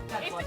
That's what.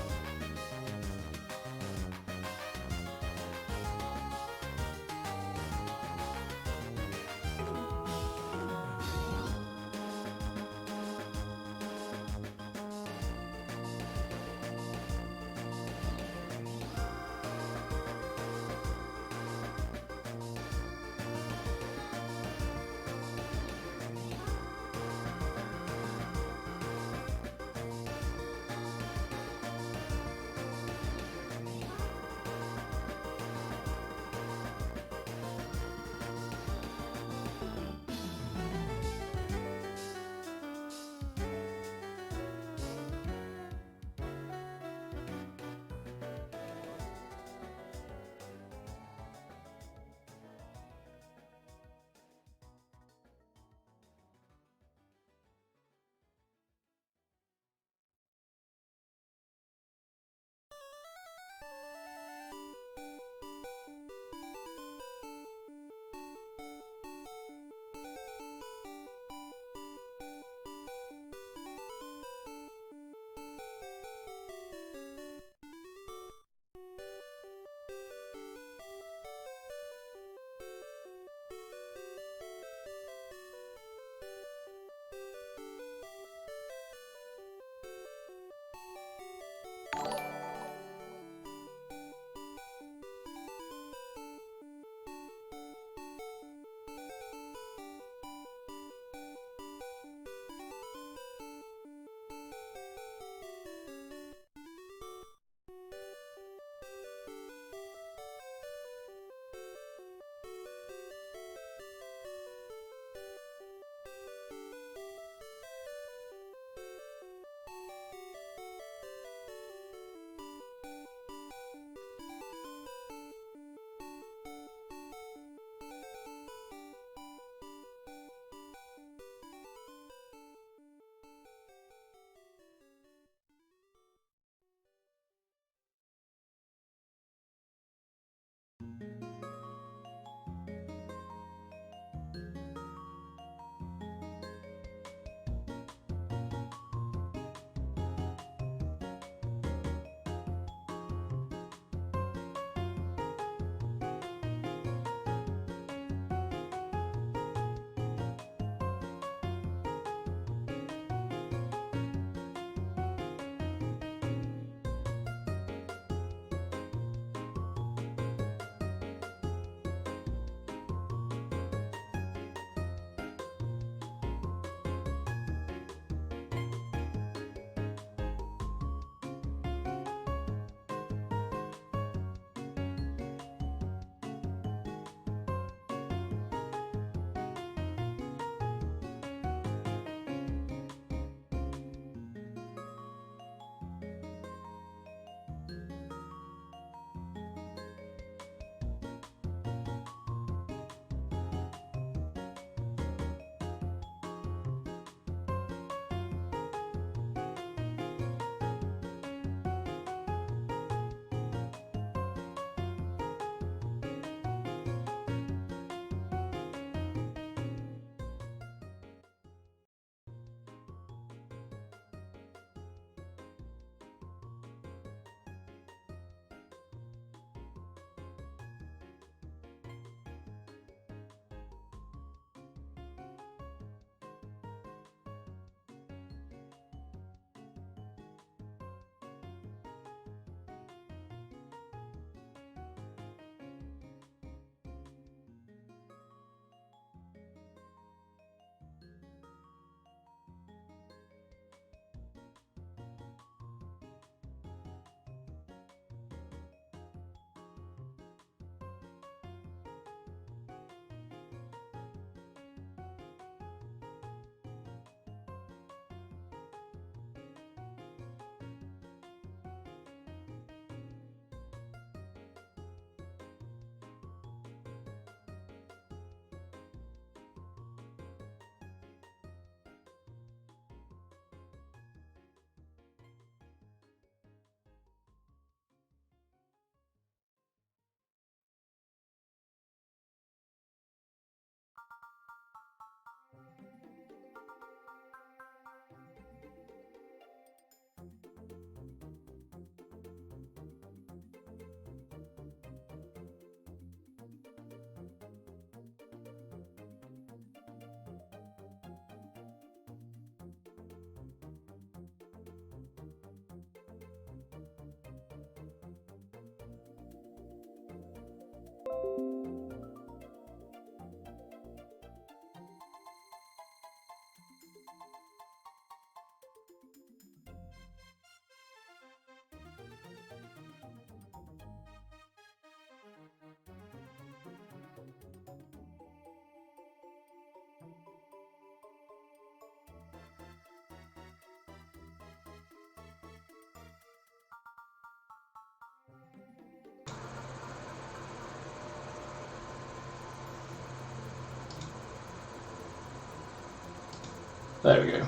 There we go.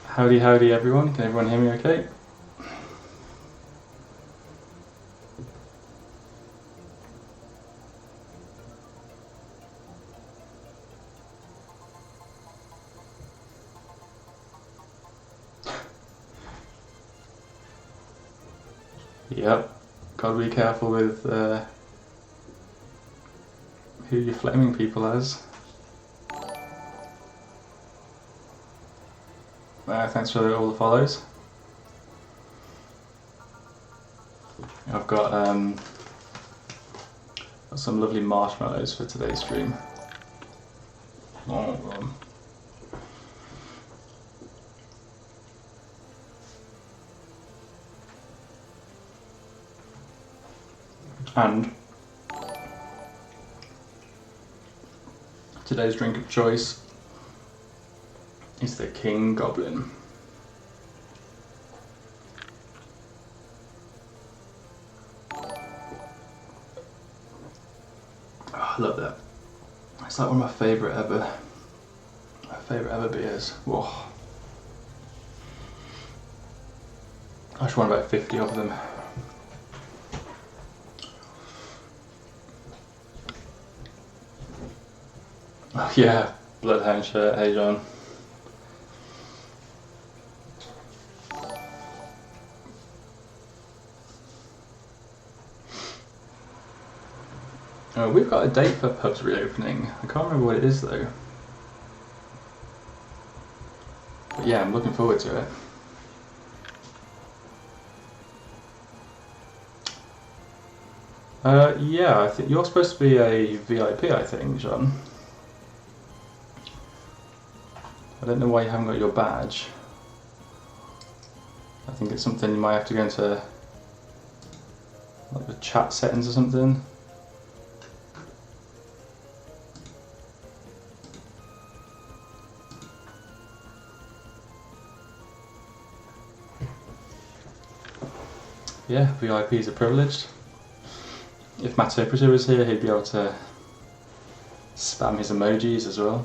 Howdy, howdy everyone. Can everyone hear me okay? Yep. Gotta be careful with who you're flaming people as. Thanks for all the follows. I've got some lovely marshmallows for today's stream. Oh, and today's drink of choice is the King Goblin. Oh, I love that. It's like one of my favourite ever beers. Whoa. I just want about 50 of them. Oh yeah, Bloodhound shirt, hey John. We've got a date for pubs reopening. I can't remember what it is though. But yeah, I'm looking forward to it. Yeah, I think you're supposed to be a VIP, I think, John. I don't know why you haven't got your badge. I think it's something you might have to go into like the chat settings or something. Yeah, VIPs are privileged. If Matt Operator was here, he'd be able to spam his emojis as well.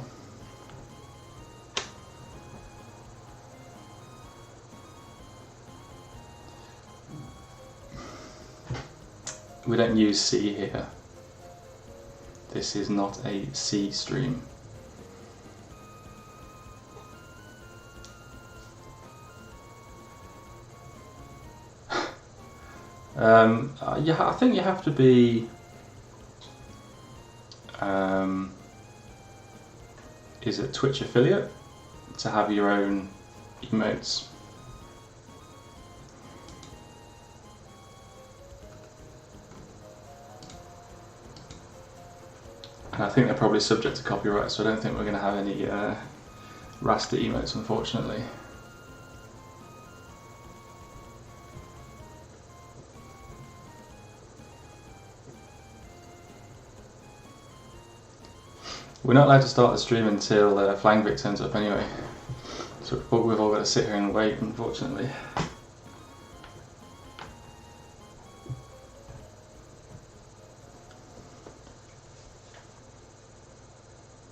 We don't use C here. This is not a C stream. Yeah, I think you have to be is it Twitch affiliate to have your own emotes. And I think they're probably subject to copyright, so I don't think we're going to have any Rasta emotes, unfortunately. We're not allowed to start the stream until Flangvic turns up anyway, so we've all got to sit here and wait, unfortunately.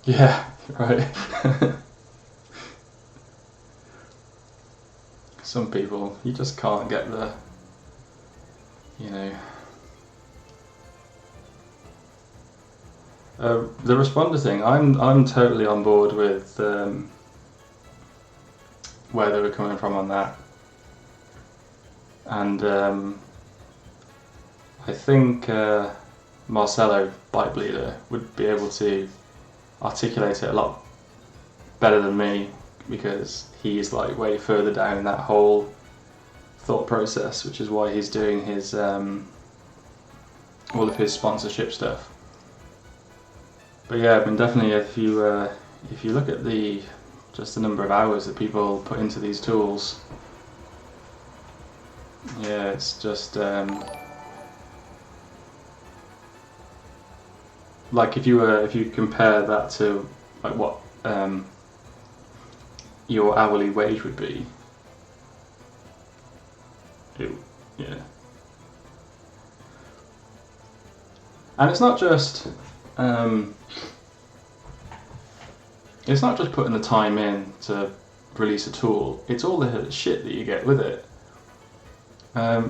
Yeah, right. Some people, you just can't get the, you know. The responder thing, I'm totally on board with where they were coming from on that, and I think Marcelo, Bite Bleeder, would be able to articulate it a lot better than me, because he's like way further down in that whole thought process, which is why he's doing his all of his sponsorship stuff. But yeah, I mean, definitely if you look at just the number of hours that people put into these tools, yeah, it's just like if you compare that to like what your hourly wage would be, yeah. And it's not just putting the time in to release a tool, it's all the shit that you get with it.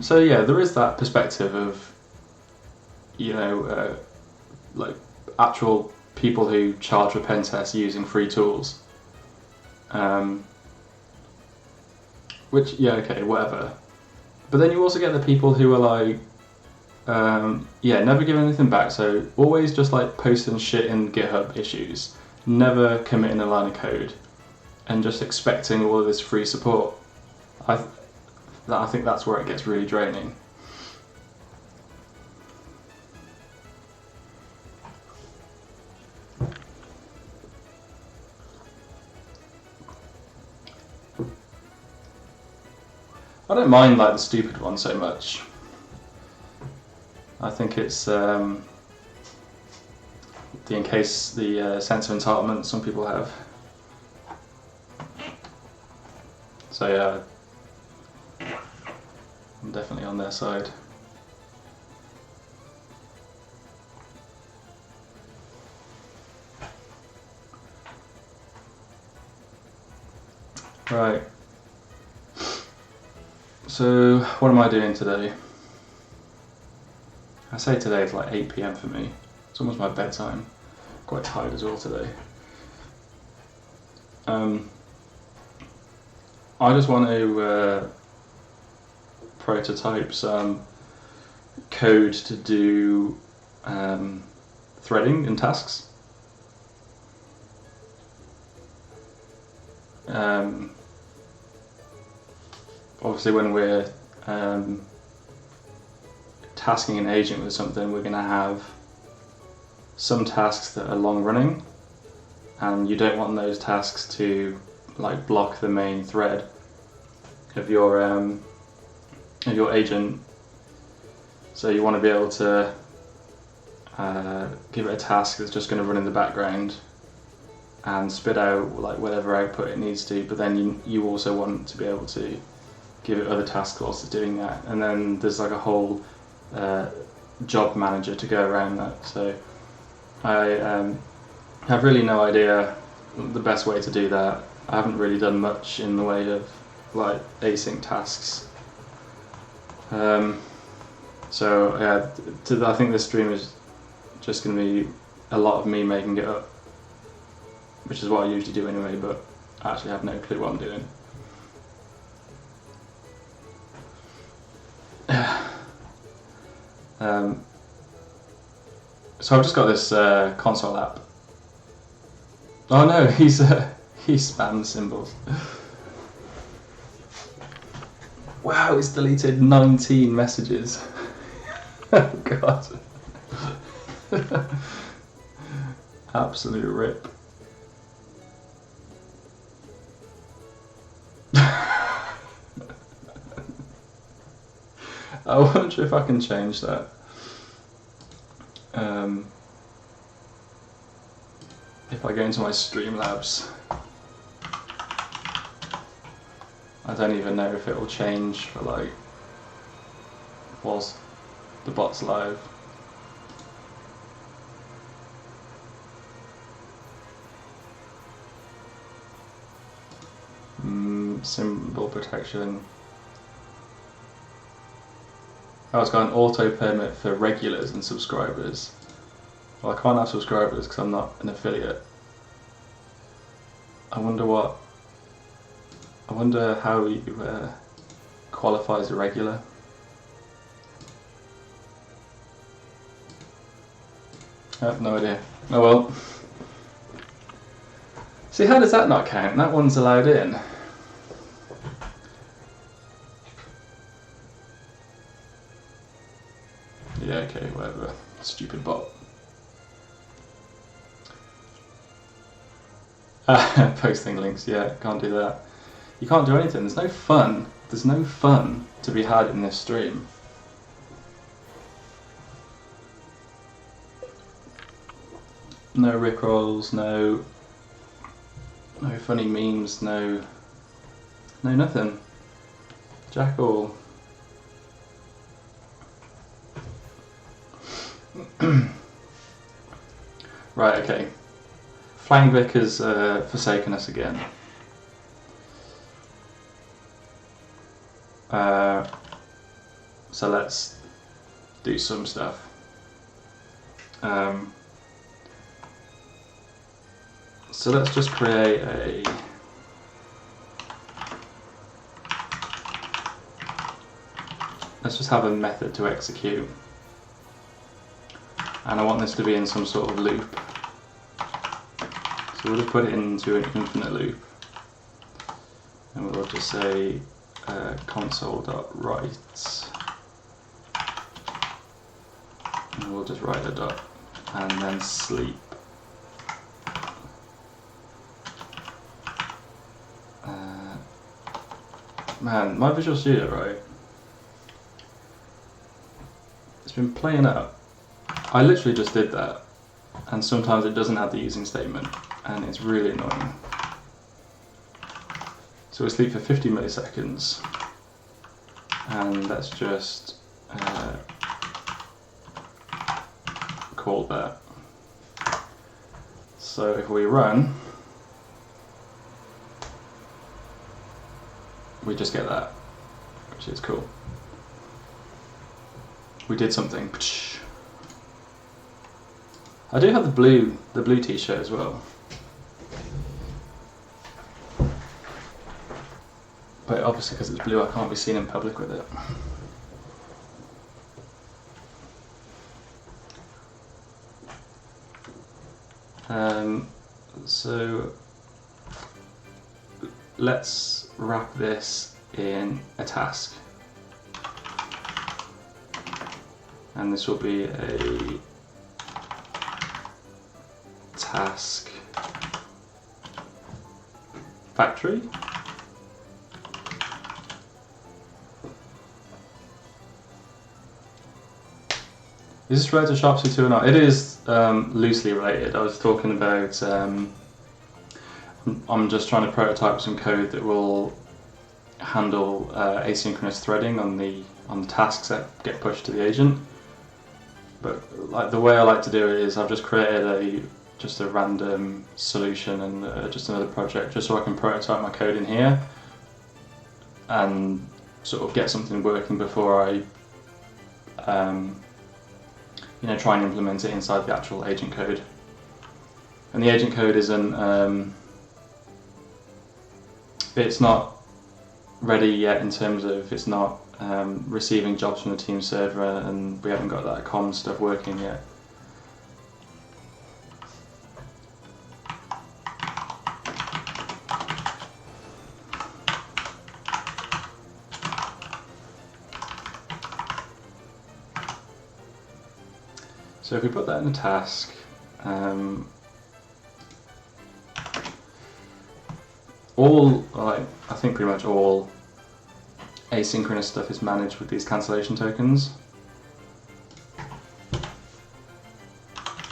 So yeah, there is that perspective of, you know, like actual people who charge for pen tests using free tools. Which, yeah, okay, whatever. But then you also get the people who are like, yeah, never give anything back, so always just like posting shit in GitHub issues, never committing a line of code, and just expecting all of this free support. I think that's where it gets really draining. I don't mind like the stupid one so much. I think it's the sense of entitlement some people have. So yeah, I'm definitely on their side. Right. So what am I doing today? I say today it's like 8 PM for me. It's almost my bedtime. Quite tired as well today. I just want to prototype some code to do threading in tasks. Obviously when we're tasking an agent with something, we're going to have some tasks that are long running, and you don't want those tasks to like block the main thread of your agent. So you want to be able to give it a task that's just going to run in the background and spit out like whatever output it needs to, but then you also want to be able to give it other tasks whilst it's doing that, and then there's like a whole job manager to go around that. So I have really no idea the best way to do that. I haven't really done much in the way of like async tasks. So yeah, I think this stream is just going to be a lot of me making it up, which is what I usually do anyway, but I actually have no clue what I'm doing. So I've just got this console app. Oh no, he spams symbols. Wow, it's deleted 19 messages. Oh god. Absolute rip. I wonder if I can change that. If I go into my Streamlabs, I don't even know if it will change for like whilst the bot's live. Symbol protection. Oh, it's got an auto permit for regulars and subscribers. Well, I can't have subscribers because I'm not an affiliate. I wonder how you qualify as a regular. I have no idea. Oh well. See, how does that not count? That one's allowed in. Yeah, okay, whatever. Stupid bot. Posting links, yeah, can't do that. You can't do anything. There's no fun. There's no fun to be had in this stream. No rickrolls, no funny memes, no nothing. Jack all. Right, okay. Flangvik has forsaken us again. So let's do some stuff. So let's just create a let's just have a method to execute, and I want this to be in some sort of loop. So we'll just put it into an infinite loop, and we'll just say console.write, and we'll just write a dot, and then sleep. Man, my Visual Studio, right? It's been playing up. I literally just did that, and sometimes it doesn't have the using statement, and it's really annoying. So we sleep for 50 milliseconds, and let's just call that. So if we run, we just get that, which is cool. We did something. I do have the blue t-shirt as well, but obviously because it's blue I can't be seen in public with it. So let's wrap this in a task, and this will be a task factory. Is this related to SharpC2 or not? It is loosely related. I was talking about I'm just trying to prototype some code that will handle asynchronous threading on the tasks that get pushed to the agent. But like the way I like to do it is I've just created just a random solution and just another project just so I can prototype my code in here and sort of get something working before I try and implement it inside the actual agent code. And the agent code isn't it's not ready yet in terms of it's not receiving jobs from the team server, and we haven't got that comm stuff working yet. So if we put that in a task, I think pretty much all asynchronous stuff is managed with these cancellation tokens.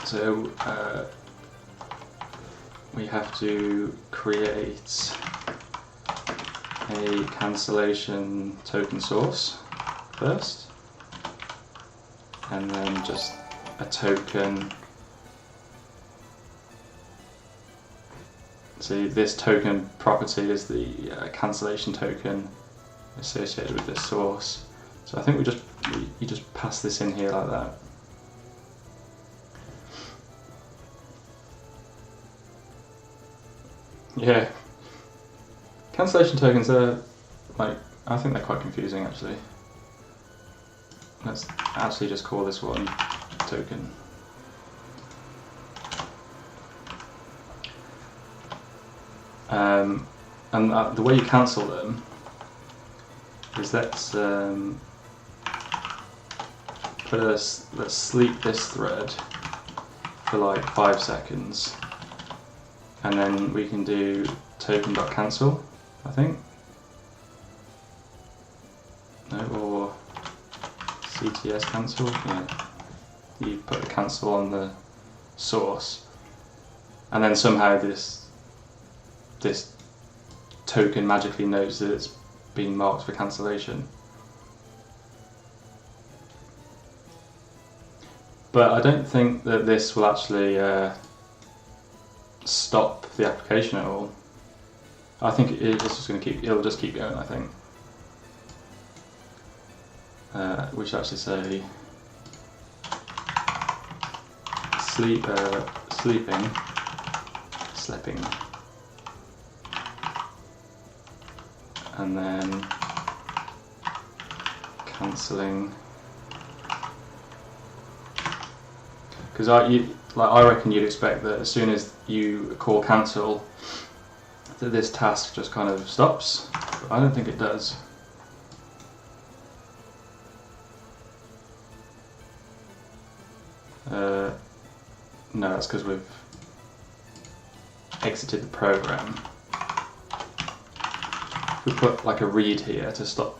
So we have to create a cancellation token source first, and then just a token. So this token property is the cancellation token associated with this source. So I think you just pass this in here like that. Yeah, cancellation tokens are I think they're quite confusing actually. Let's actually just call this one token. And the way you cancel them is let's sleep this thread for like 5 seconds, and then we can do token.cancel, I think. No, or CTS cancel. Yeah, you put the cancel on the source, and then somehow this token magically knows that it's been marked for cancellation. But I don't think that this will actually stop the application at all. I think it'll just keep going, I think. We should actually say sleeping, and then cancelling. Because I reckon you'd expect that as soon as you call cancel, that this task just kind of stops. But I don't think it does. No, that's because we've exited the program. We put like a read here to stop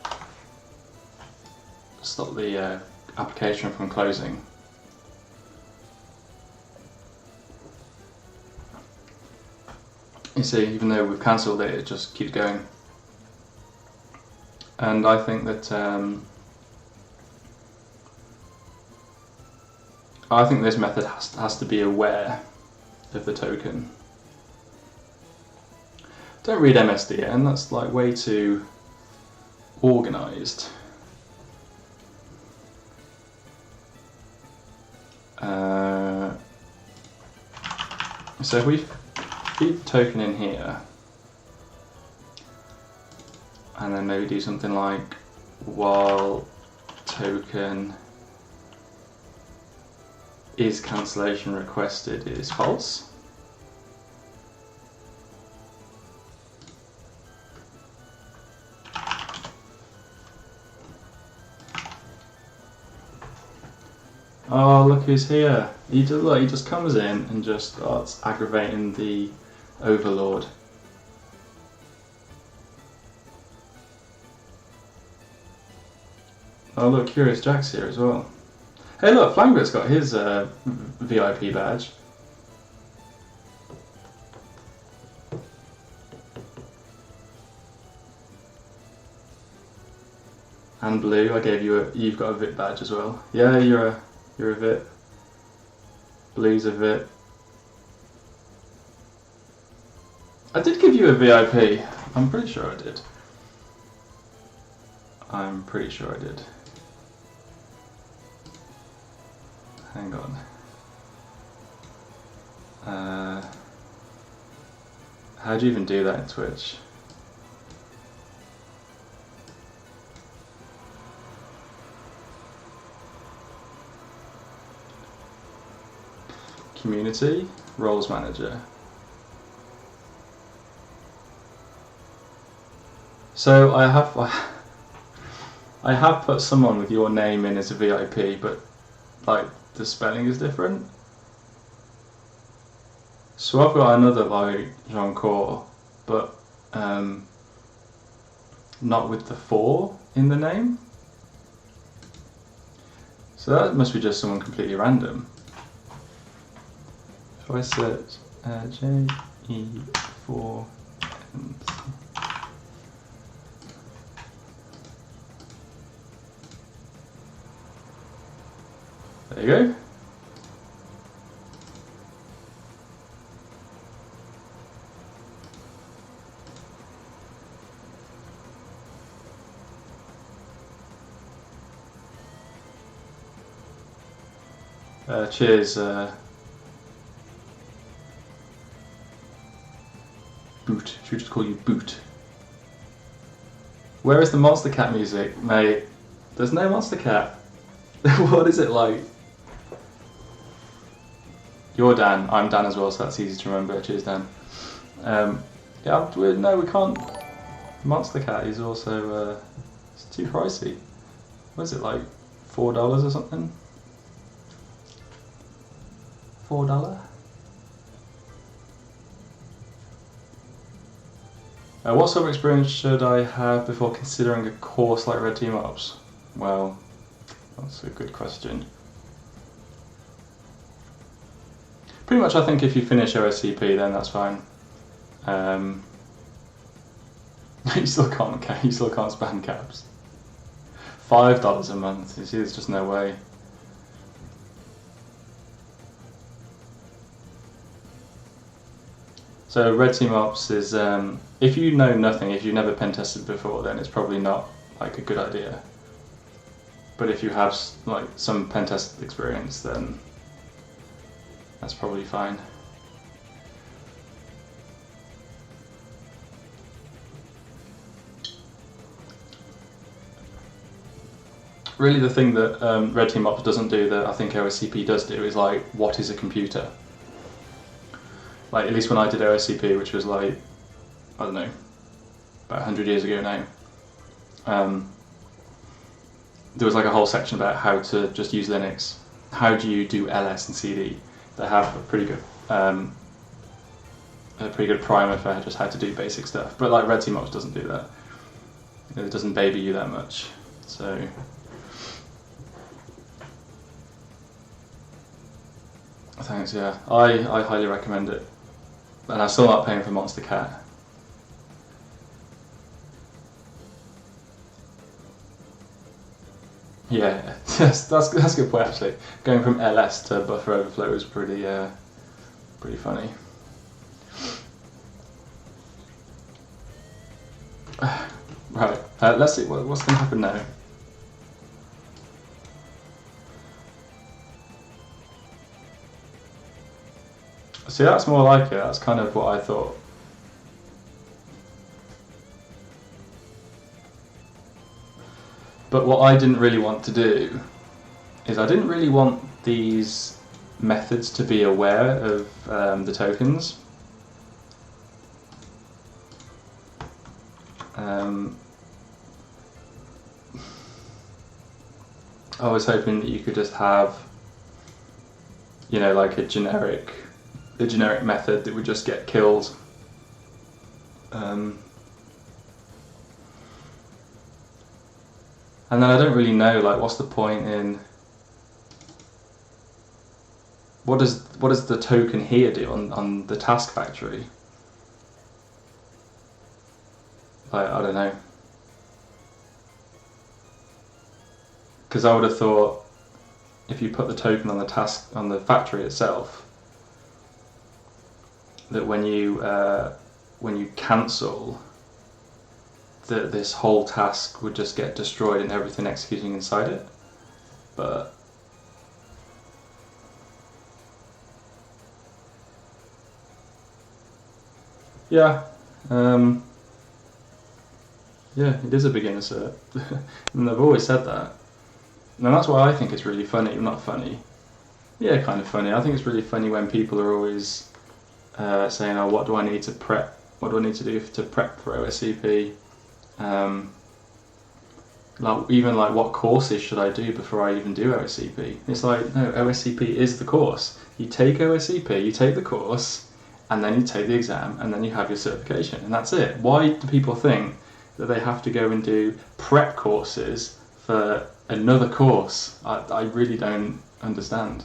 the application from closing. You see, even though we've cancelled it, it just keeps going. And I think that this method has to be aware of the token. Don't read MSDN, that's like way too organised. So if we feed the token in here, and then maybe do something like while token is cancellation requested is false. Oh, look who's here. He just comes in and just starts aggravating the overlord. Oh look, Curious Jack's here as well. Hey look, Flangbit's got his VIP badge. And Blue, I gave you you've got a VIP badge as well. Yeah, you're a VIP. Blue's a VIP. I did give you a VIP. I'm pretty sure I did. I'm pretty sure I did. Hang on. How do you even do that in Twitch? Community, roles manager. So I have put someone with your name in as a VIP, but like the spelling is different. So I've got another like Jean Core, but not with the 4 in the name. So that must be just someone completely random. If I search JE4 and there you go. Cheers, Boot. Should we just call you Boot? Where is the Monster Cat music, mate? There's no Monster Cat. What is it like? You're Dan. I'm Dan as well, so that's easy to remember. Cheers, Dan. Yeah, no, we can't. Monster Cat is also it's too pricey. What is it, like $4 or something? $4. What sort of experience should I have before considering a course like Red Team Ops? Well, that's a good question. Pretty much, I think if you finish OSCP, then that's fine. You still can't spam caps. $5 a month. You see, there's just no way. So Red Team Ops is, if you know nothing, if you've never pen tested before, then it's probably not like a good idea. But if you have like some pen test experience, then that's probably fine. Really, the thing that Red Team Ops doesn't do that I think OSCP does do is like, what is a computer? Like, at least when I did OSCP, which was like, I don't know, about 100 years ago now, there was like a whole section about how to just use Linux. How do you do ls and cd? They have a pretty good primer for just how to do basic stuff. But like Red Team Ops doesn't do that. It doesn't baby you that much. So thanks, yeah. I highly recommend it. And I'm still not paying for Monster Cat. Yeah, that's a good point actually. Going from ls to buffer overflow is pretty funny. Right, let's see what's going to happen now. See, that's more like it. That's kind of what I thought. But what I didn't really want to do is I didn't really want these methods to be aware of the tokens. I was hoping that you could just have, you know, like a generic method that would just get killed. And then I don't really know, like, what's the point in, what does the token here do on the task factory? Like, I don't know. Because I would have thought if you put the token on the factory itself, that when you cancel, that this whole task would just get destroyed and everything executing inside it. But yeah, yeah, it is a beginner cert, and I've always said that. And that's why I think it's really funny. Not funny, yeah, kind of funny. I think it's really funny when people are always saying, "Oh, what do I need to prep? What do I need to do to prep for OSCP?" Like what courses should I do before I even do OSCP? It's like, no, OSCP is the course. You take OSCP, you take the course, and then you take the exam, and then you have your certification, and that's it. Why do people think that they have to go and do prep courses for another course? I really don't understand.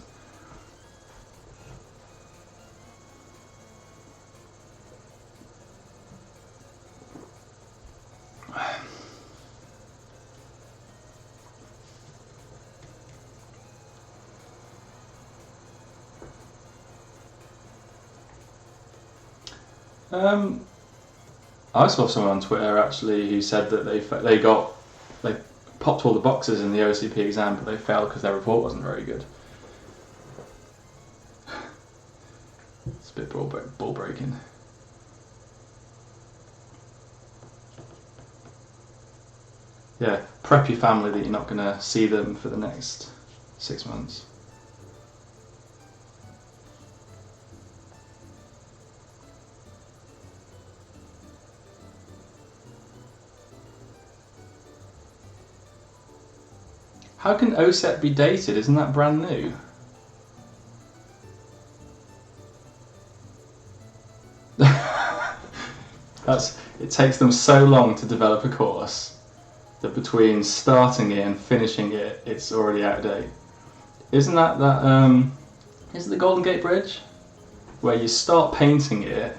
I saw someone on Twitter actually who said that they popped all the boxes in the OCP exam, but they failed because their report wasn't very good. It's a bit ball breaking. Yeah, prep your family that you're not going to see them for the next 6 months. How can OSET be dated? Isn't that brand new? It takes them so long to develop a course that between starting it and finishing it, it's already out of date. Isn't that is it the Golden Gate Bridge? Where you start painting it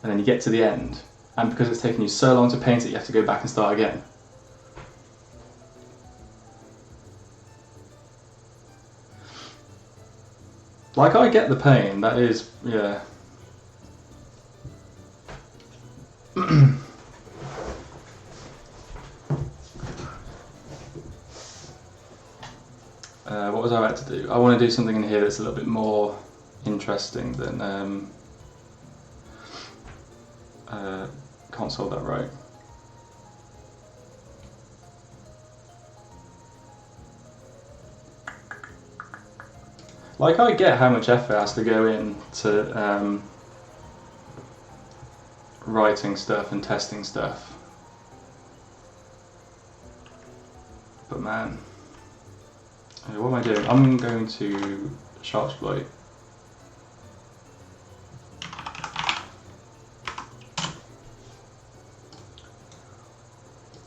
and then you get to the end, and because it's taken you so long to paint it, you have to go back and start again. Like, I get the pain, that is, yeah. What was I about to do? I want to do something in here that's a little bit more interesting than console that right. Like, I get how much effort has to go into writing stuff and testing stuff, but man, what am I doing? I'm going to SharpC2.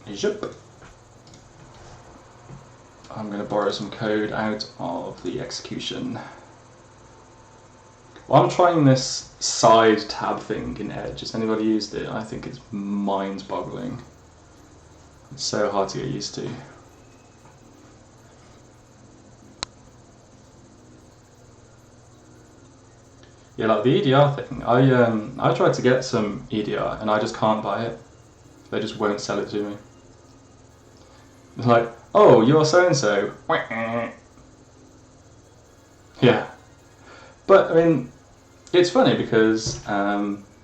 Yep. I'm going to borrow some code out of the execution. Well, I'm trying this side tab thing in Edge. Has anybody used it? I think it's mind-boggling. It's so hard to get used to. Yeah, like the EDR thing. I tried to get some EDR and I just can't buy it. They just won't sell it to me. It's like, oh, you're so and so. Yeah, but I mean, it's funny because I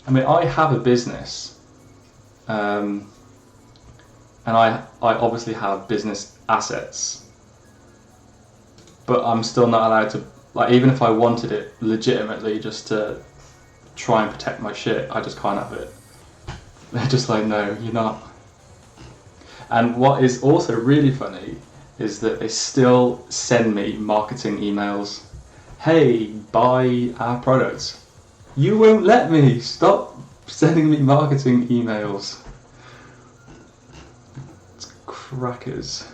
mean, I have a business, and I obviously have business assets, but I'm still not allowed to, like, even if I wanted it legitimately just to try and protect my shit, I just can't have it. They're just like, no, you're not. And what is also really funny is that they still send me marketing emails. Hey, buy our products. You won't let me. Stop sending me marketing emails. It's crackers.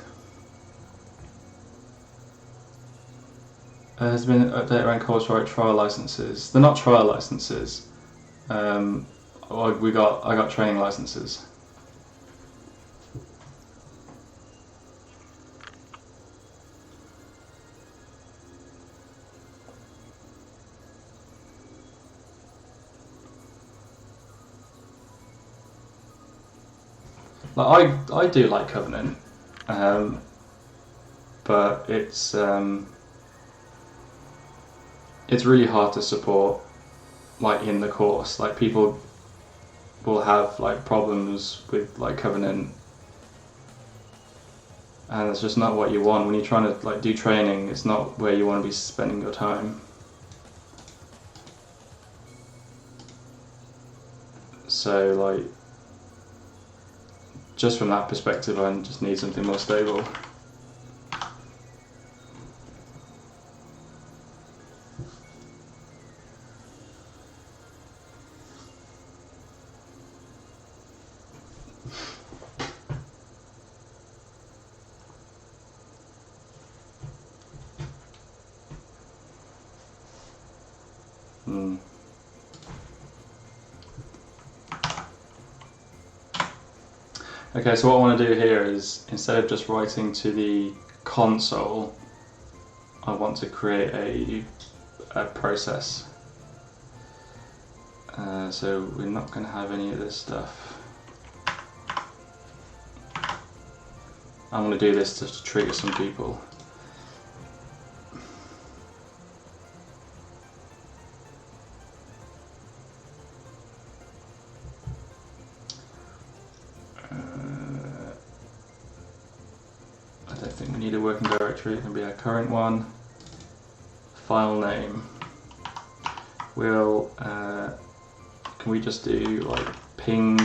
There's been an update around Course-Right trial licenses. They're not trial licenses. I got training licenses. Like, I do like Covenant, but it's really hard to support, like, in the course. Like, people will have like problems with like Covenant, and it's just not what you want when you're trying to like do training. It's not where you want to be spending your time. So like, just from that perspective, I just need something more stable. Okay, so what I want to do here is, instead of just writing to the console, I want to create a process. So we're not going to have any of this stuff. I'm going to do this just to trigger some people. I don't think we need a working directory. It can be our current one. File name. We'll can we just do like ping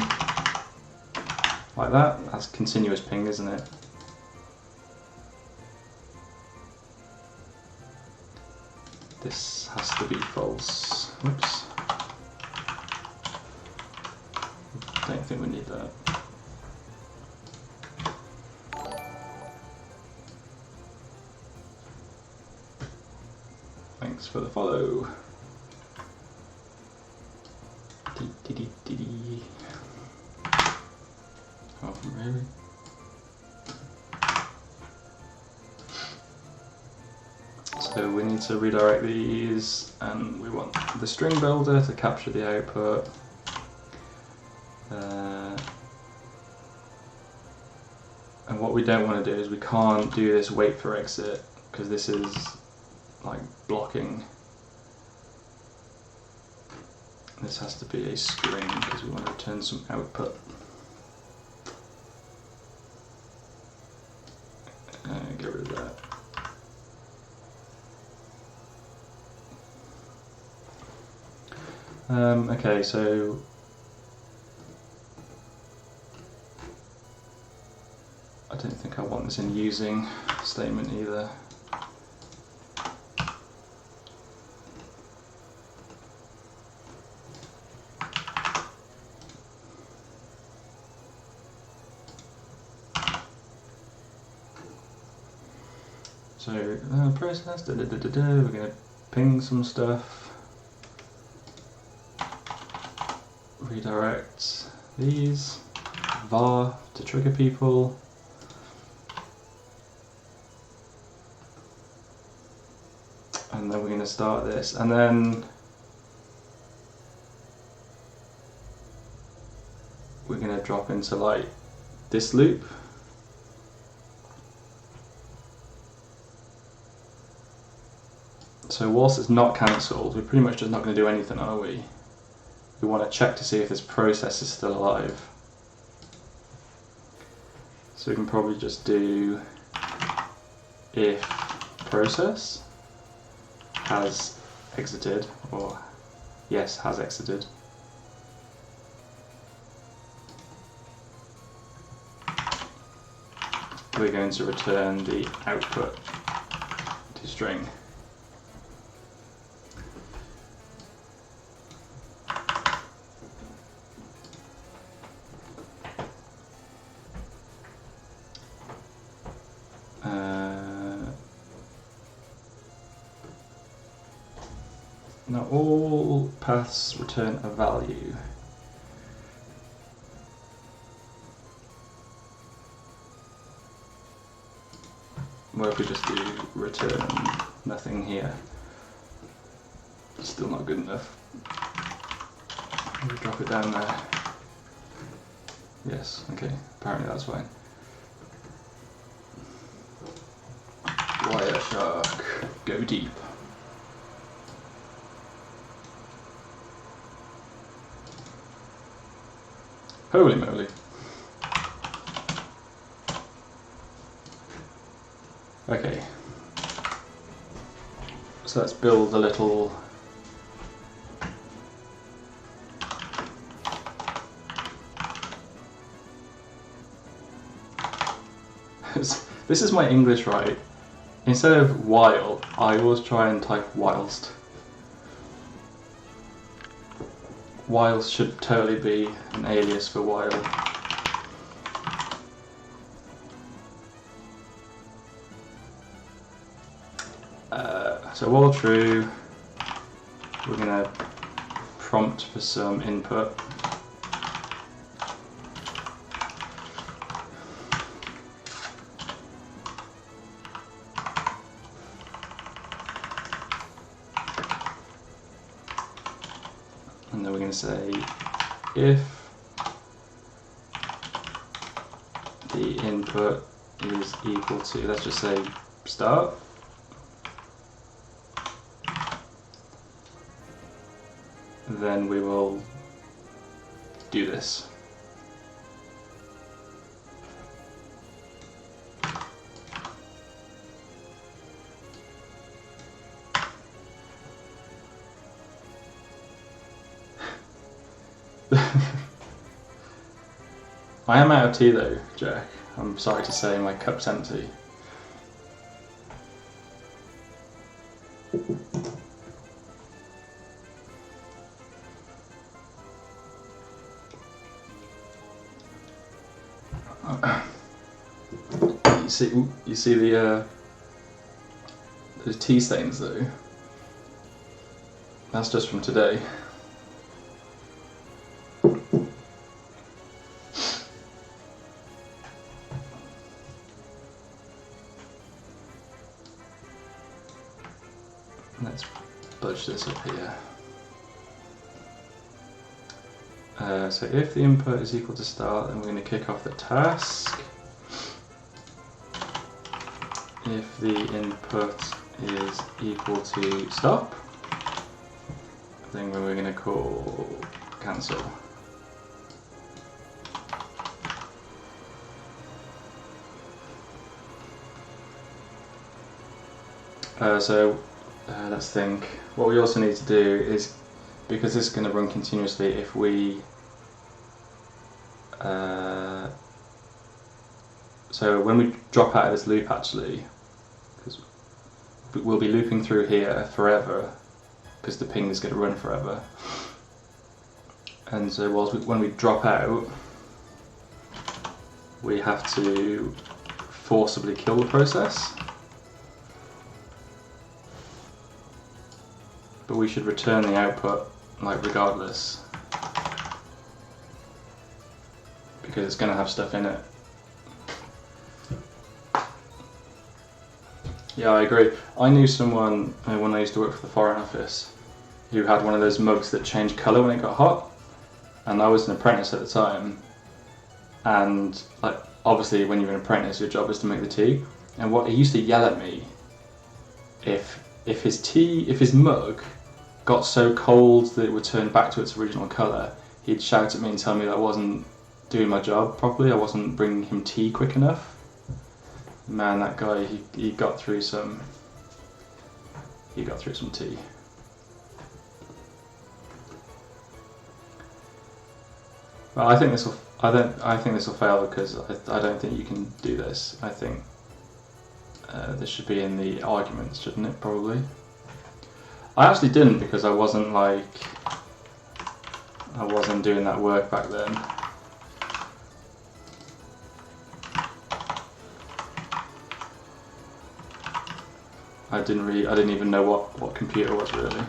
like that? That's continuous ping, isn't it? this has to be false. Whoops. Don't think we need that. Thanks for the follow. Oh, really? So we need to redirect these, and we want the string builder to capture the output. And what we don't want to do is we can't do this wait for exit, because this is like blocking. This has to be a string because we want to return some output. Get rid of that. Okay, so I don't think I want this in using statement either. So process, we're going to ping some stuff, redirect these, var to trigger people, and then we're going to start this, and then we're going to drop into like this loop. So whilst it's not cancelled, we're pretty much just not going to do anything, are we? We want to check to see if this process is still alive. So we can probably just do if process has exited, or yes, has exited. We're going to return the output to string. Now all paths return a value. What if we just do return nothing here? It's still not good enough. Maybe drop it down there. Yes, okay, apparently that's fine. Wire shark, go deep. Holy moly. Okay. So let's build a little this is my English, right? Instead of while, I always try and type whilst. Whilst should totally be an alias for while. So while true, we're going to prompt for some input. And then we're going to say if the input is equal to, let's just say start, then we will do this. I am out of tea though, Jack. I'm sorry to say, my cup's empty. You see the those tea stains though? That's just from today. Let's budge this up here. So if the input is equal to start, then we're going to kick off the task. If the input is equal to stop, then we're going to call cancel. Let's think. What we also need to do is, because this is going to run continuously, if we so when we drop out of this loop, actually, because we'll be looping through here forever, because the ping is going to run forever. And so when we drop out, we have to forcibly kill the process. But we should return the output, like, regardless, because it's going to have stuff in it. Yeah, I agree. I knew someone when I used to work for the Foreign Office who had one of those mugs that changed colour when it got hot, and I was an apprentice at the time, and like, obviously when you're an apprentice your job is to make the tea, and what he used to yell at me if his mug got so cold that it would turn back to its original colour, he'd shout at me and tell me that I wasn't doing my job properly, I wasn't bringing him tea quick enough. Man, that guy, he got through some tea. Well, I think this will fail because I don't think you can do this. I think this should be in the arguments, shouldn't it? Probably. I actually didn't, because I wasn't doing that work back then. I didn't even know what computer was really.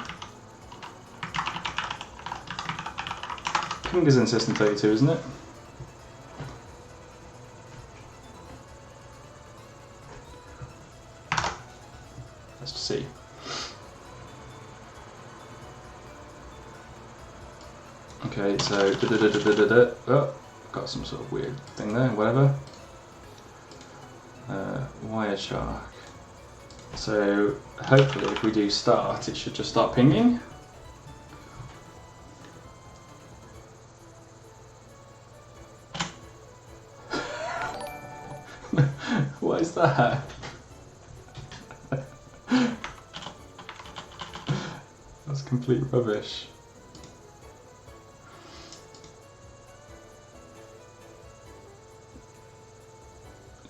Ping is in System 32, isn't it? Let's see. Okay, so oh, got some sort of weird thing there. Whatever. Wireshark. So hopefully, if we do start, it should just start pinging. What is that? That's complete rubbish.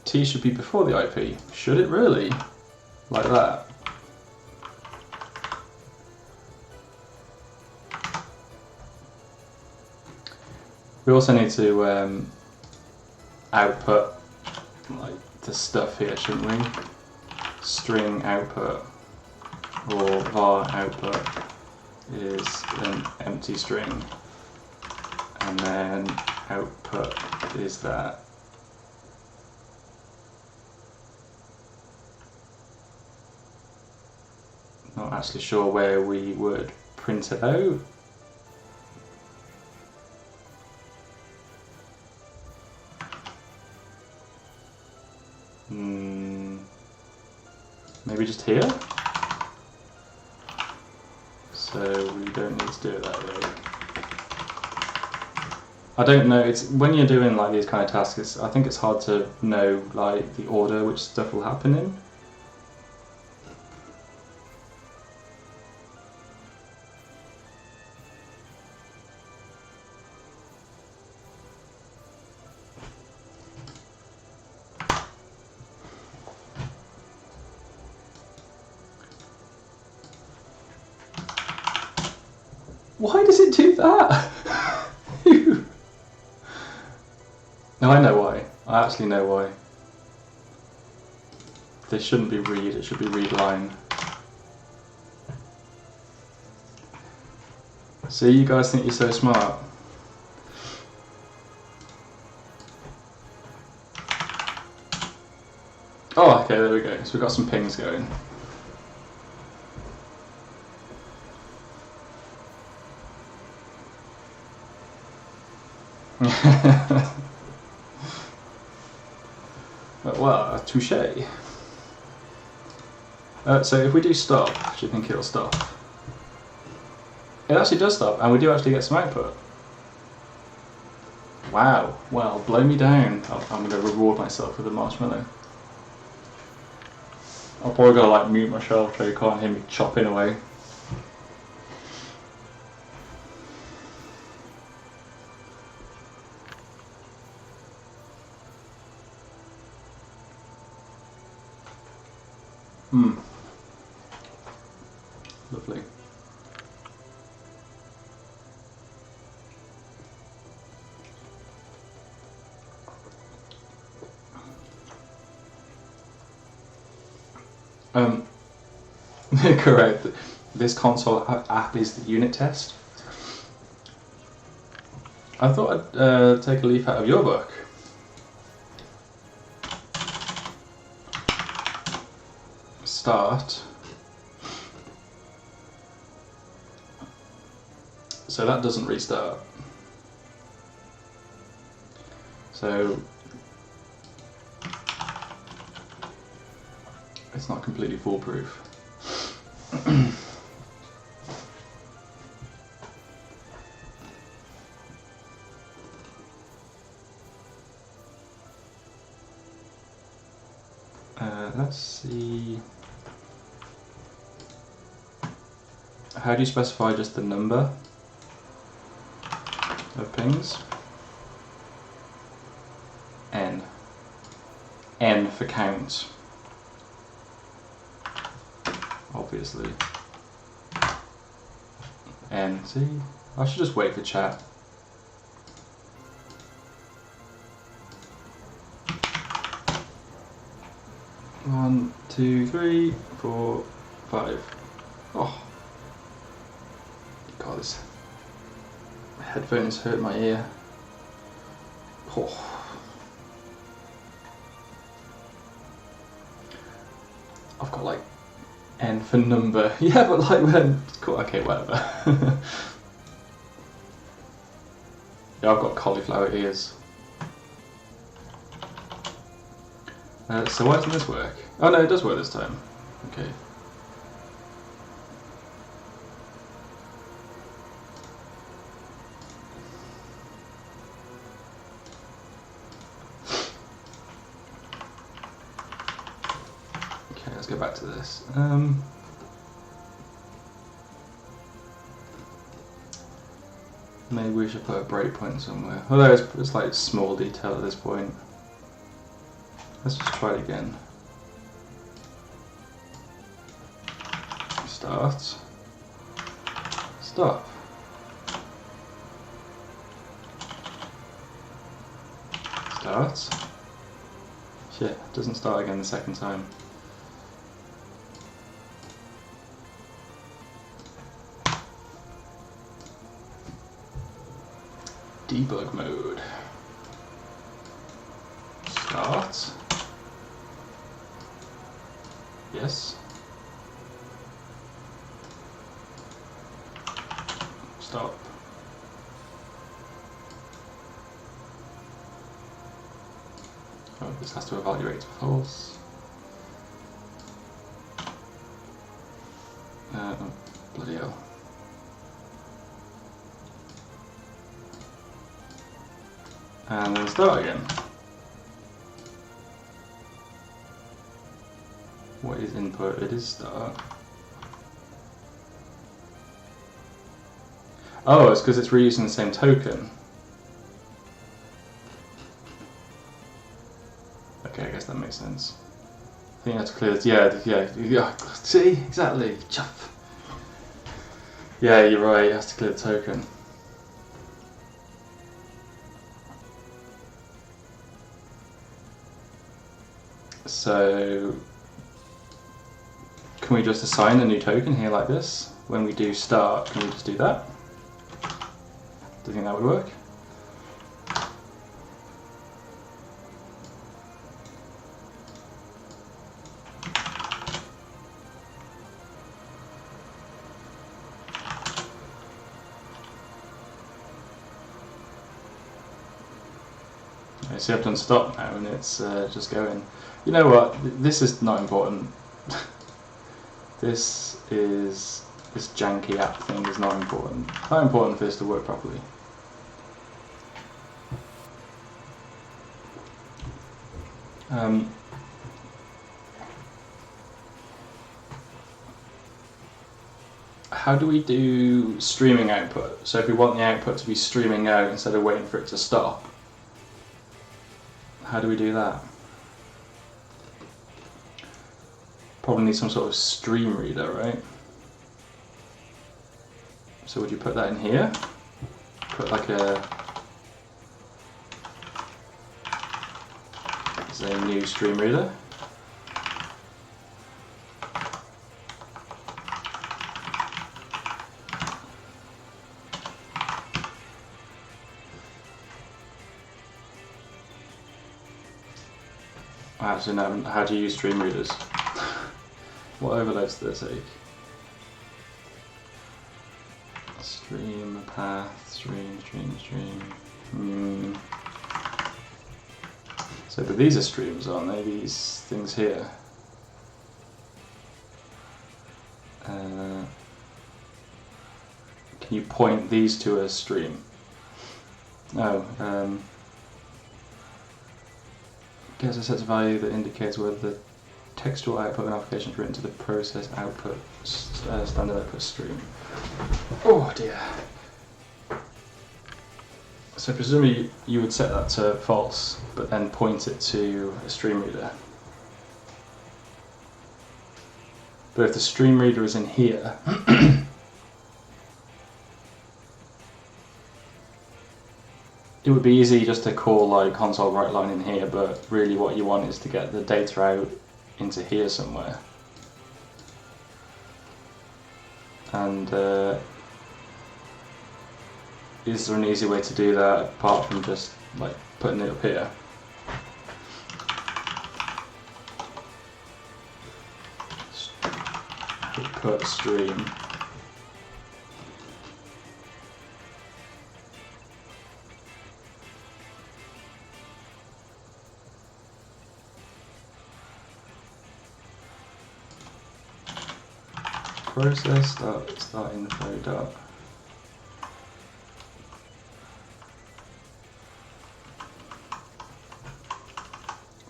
T should be before the IP. Should it really? Like that? We also need to output like the stuff here, shouldn't we? String output or var output is an empty string, and then output is that. Not actually sure where we would print it out. Maybe just here? So we don't need to do it that way. I don't know, it's when you're doing like these kind of tasks, I think it's hard to know like the order which stuff will happen in. Why does it do that? No, I know why. I actually know why. This shouldn't be read, it should be read line. See, you guys think you're so smart. Oh, okay, there we go. So we've got some pings going. Well, touche. So if we do stop, do you think it'll stop? It actually does stop, and we do actually get some output. Wow, well, blow me down. I'm going to reward myself with a marshmallow. I'll probably gotta like mute myself so you can't hear me chopping away. Lovely. Correct. This console app is the unit test. I thought I'd take a leaf out of your book. Start. So that doesn't restart. So it's not completely foolproof. Let's see. How do you specify just the number of pings? N. N for count. Obviously. N. See? I should just wait for chat. One, two, three, four, five. Oh. God, this headphones hurt my ear. Oh. I've got like N for number. Yeah, but like when... Cool, okay, whatever. Yeah, I've got cauliflower ears. So why doesn't this work? Oh no, it does work this time. Okay. Okay, let's go back to this. Maybe we should put a breakpoint somewhere. Although it's like small detail at this point. Let's just try it again. Start. Stop. Start. Shit, doesn't start again the second time. Debug mode. Start. Yes. Stop. Oh, this has to evaluate false. Oh, bloody hell. And then start again. What is input? It is start. Oh, it's because it's reusing the same token. Okay, I guess that makes sense. I think that's clear. Yeah. See, exactly. Chuff. Yeah, you're right. It has to clear the token. So can we just assign a new token here like this? When we do start, can we just do that? Do you think that would work? Okay, see, I've done stop now and it's just going. You know what? This is not important. This janky app thing is not important. Not important for this to work properly. How do we do streaming output? So if we want the output to be streaming out instead of waiting for it to stop, how do we do that? Probably need some sort of stream reader, right? So would you put that in here? Put like a new stream reader. Actually, no, how do you use stream readers? What overloads do they take? Stream, path, stream. So, but these are streams, aren't they? These things here. Can you point these to a stream? No. Gets a set of value that indicates whether the textual output of an application is written to the process output standard output stream. Oh dear. So presumably you would set that to false, but then point it to a stream reader. But if the stream reader is in here, it would be easy just to call like console write line in here, but really what you want is to get the data out into here somewhere. And is there an easy way to do that apart from just like putting it up here? Put stream. Process start info dot.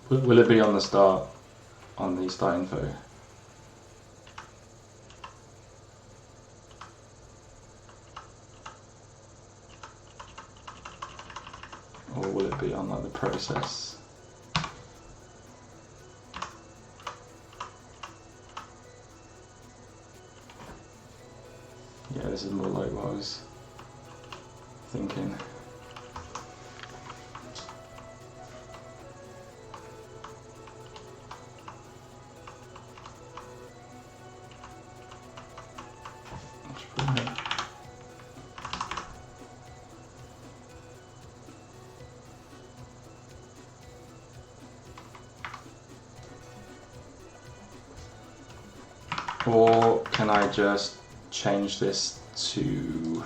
Will it be on the start info? Or will it be on like the process? Yeah, this is more like what I was thinking. Or can I just change this to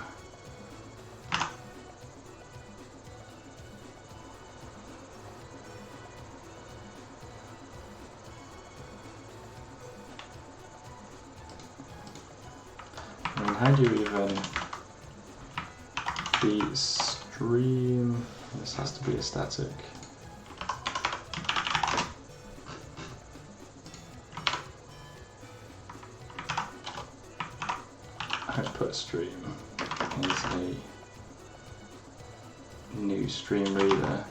how do you even the stream? This has to be a static. I'd put stream as a new stream reader,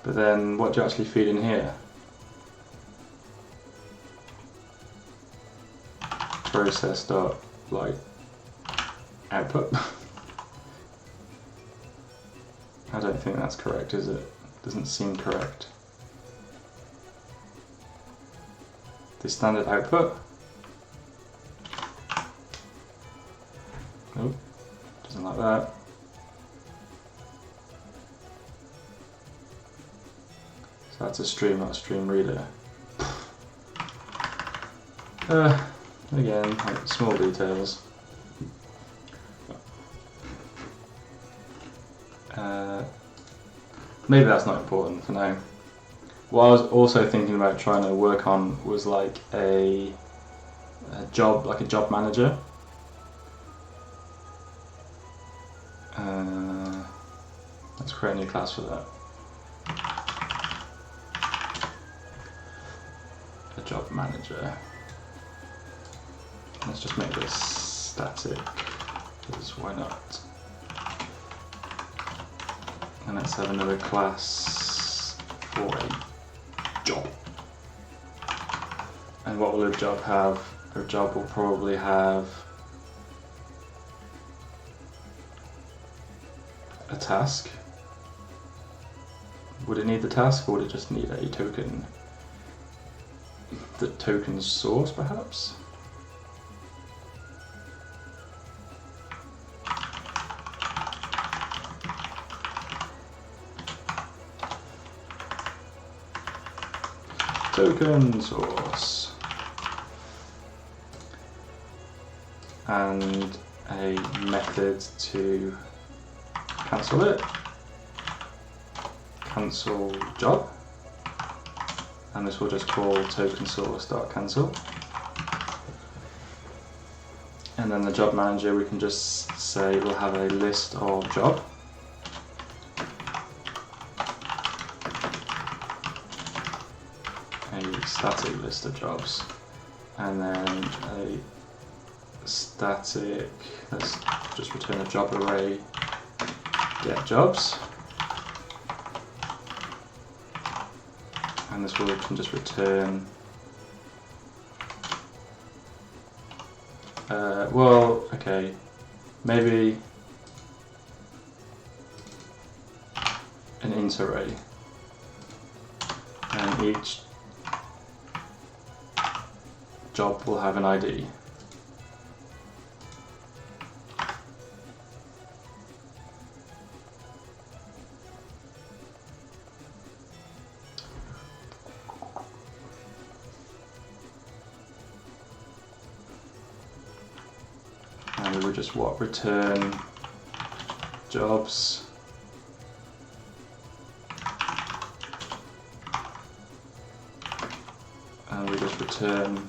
but then what do you actually feed in here? Process dot like output. I don't think that's correct, is it? Doesn't seem correct. The standard output. that. So that's a stream, not a stream reader. Again, like small details. Maybe that's not important for now. What I was also thinking about trying to work on was like a job manager. Let's create a new class for that. A job manager. Let's just make this static, because why not? And let's have another class for a job. And what will a job have? A job will probably have a task. Would it need the task, or would it just need a token? The token source, perhaps? Token source. And a method to cancel it. Cancel job. And this will just call token source.cancel. And then the job manager, we can just say we'll have a list of job. A static list of jobs. And then a static, let's just return a job array, get jobs. And this will can just return, well, okay, maybe an int array, and each job will have an ID. And we would just return jobs. And we just return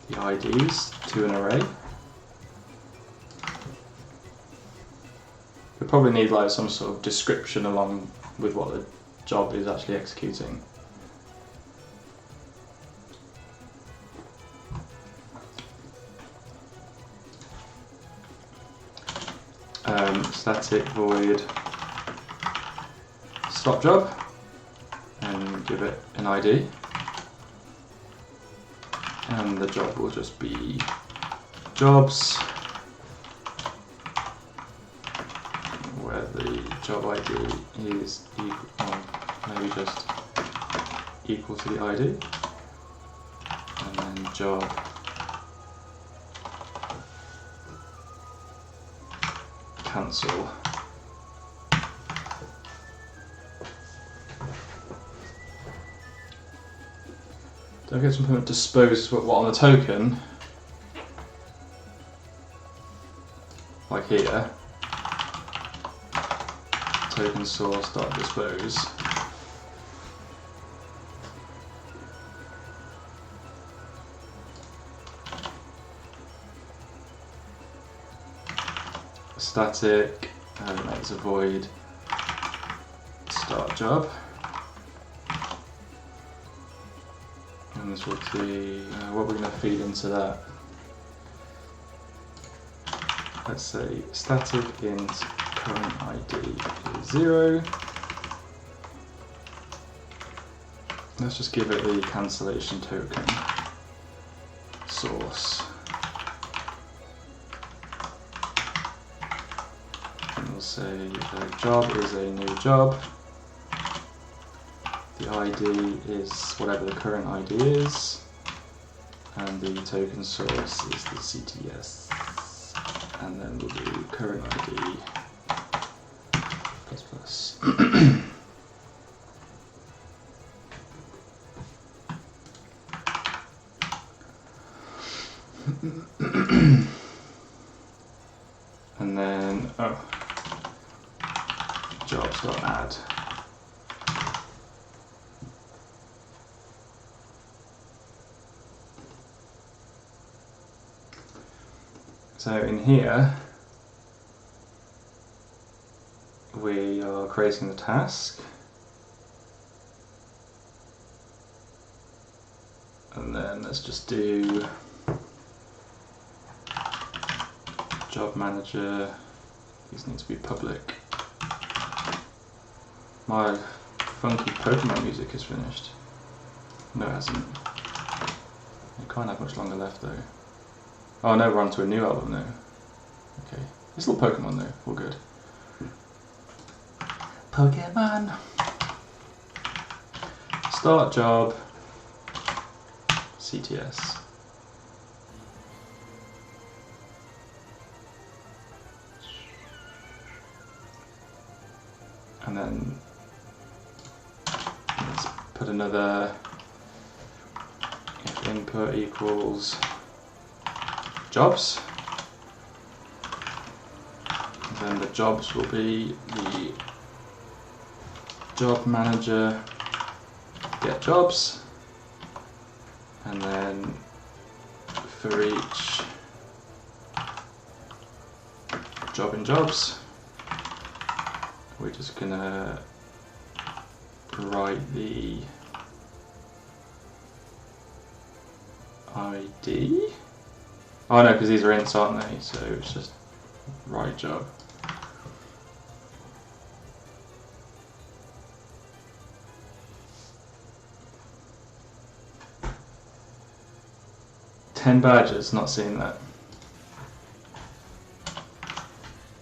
the IDs to an array. We probably need like some sort of description along with what the job is actually executing. Static void stop job and give it an ID, and the job will just be jobs, where the job ID is equal, maybe just equal to the ID, and then job cancel. Don't forget something that disposes what on the token, like here, token source.dispose. Static, and makes a void start job, and this will be what we're going to feed into that. Let's say static int current ID is 0. Let's just give it the cancellation token source. Say the job is a new job, the ID is whatever the current ID is, and the token source is the CTS, and then we'll do current ID And then, jobs.add. So in here, we are creating the task, and then let's just do job manager. These need to be public. My funky Pokemon music is finished. No, it hasn't. It can't have much longer left though. Oh no, we're on to a new album now. Okay, it's still Pokemon though, all good. Pokemon. Start job. CTS. And then let's put another if input equals jobs. And then the jobs will be the job manager get jobs, and then for each job in jobs we're just gonna write the ID. Oh no, because these are ints, aren't they? So it's just write job. $10 badges, not seeing that.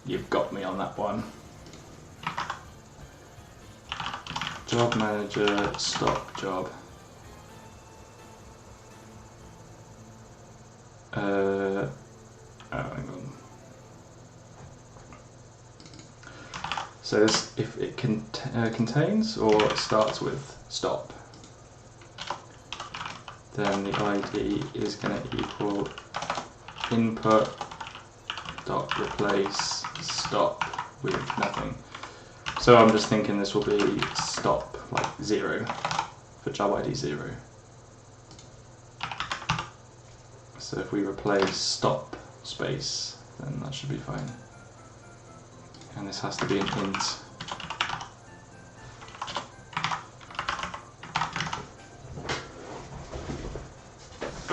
You've got me on that one. Job manager, stop job. Oh, hang on. So this, if it contains or starts with stop, then the ID is going to equal input dot replace stop with nothing. So I'm just thinking this will be stop, like 0, for job ID 0. So if we replace stop space, then that should be fine. And this has to be an int.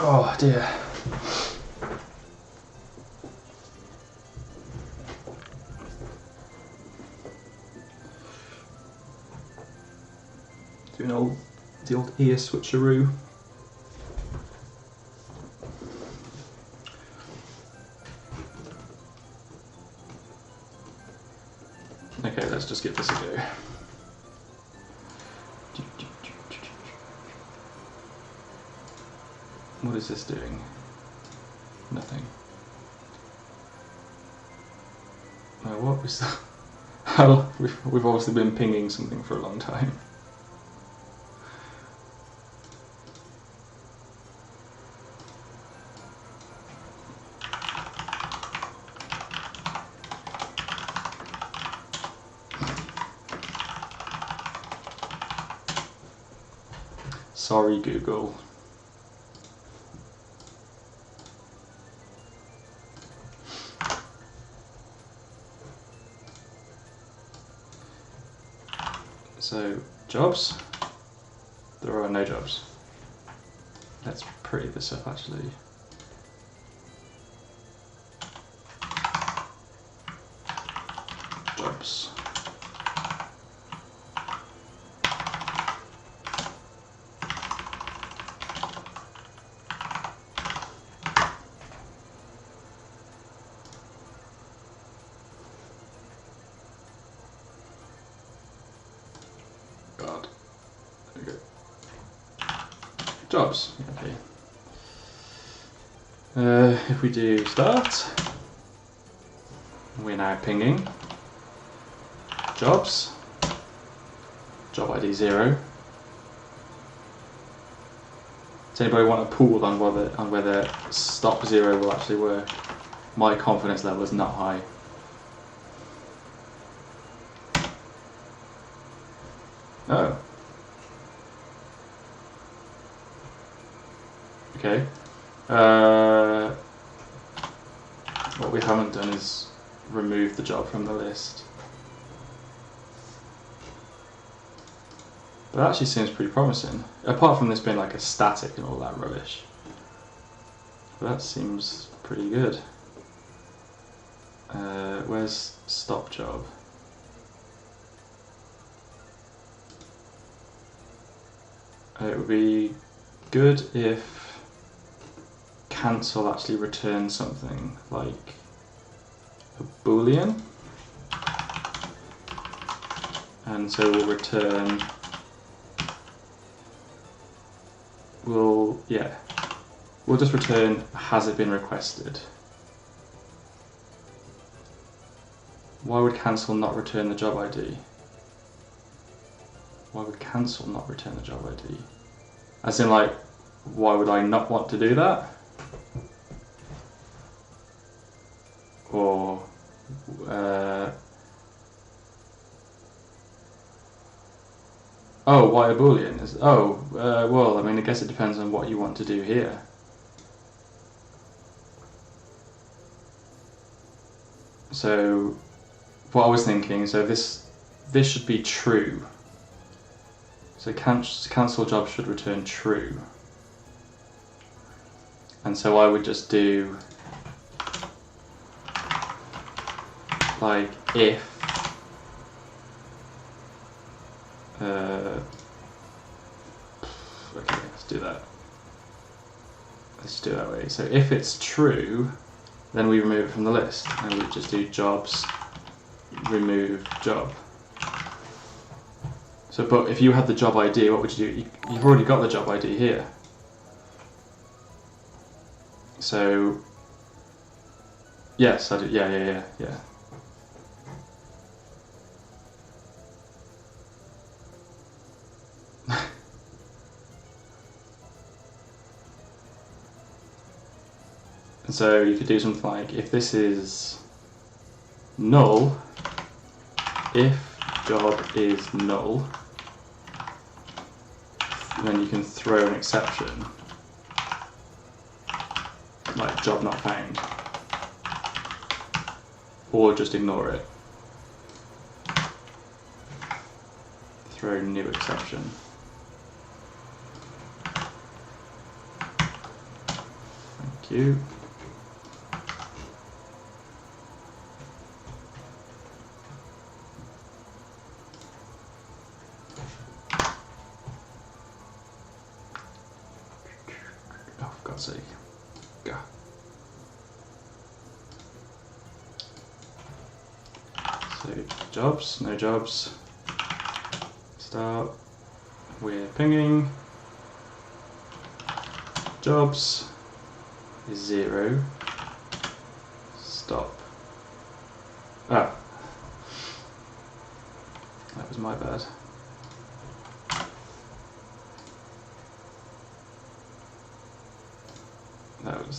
Oh dear. Doing the old ear switcheroo. Okay, let's just give this a go. What is this doing? Nothing. Oh, what was that? Oh, we've obviously been pinging something for a long time. Sorry, Google. So, jobs? There are no jobs. Let's pretty this up actually. Jobs. God. Okay. Jobs. Okay. If we do start, we're now pinging jobs, job ID 0. Does anybody want a pool on whether stop 0 will actually work? My confidence level is not high. Oh. Okay. What we haven't done is remove the job from the list. But that actually seems pretty promising. Apart from this being like a static and all that rubbish. But that seems pretty good. Where's stop job? It would be good if cancel actually returns something like a boolean, and so we'll return, we'll just return has it been requested. Why would cancel not return the job ID? Why would cancel not return the job ID? As in, like, why would I not want to do that? Or, oh, why a boolean? Well, I mean, I guess it depends on what you want to do here. So, what I was thinking, so this should be true. So cancel job should return true. And so I would just do like if okay, let's do that. Let's do it that way. So if it's true, then we remove it from the list, and we just do jobs remove job. So, but if you had the job ID, what would you do? You've already got the job ID here. So, yes, I do. Yeah. And so you could do something like, if this is null, if job is null, then you can throw an exception, like job not found, or just ignore it. Throw new exception. Thank you. Sake. Go. So jobs, no jobs. Start. We're pinging. Jobs is 0. Stop. Ah. That was my bad.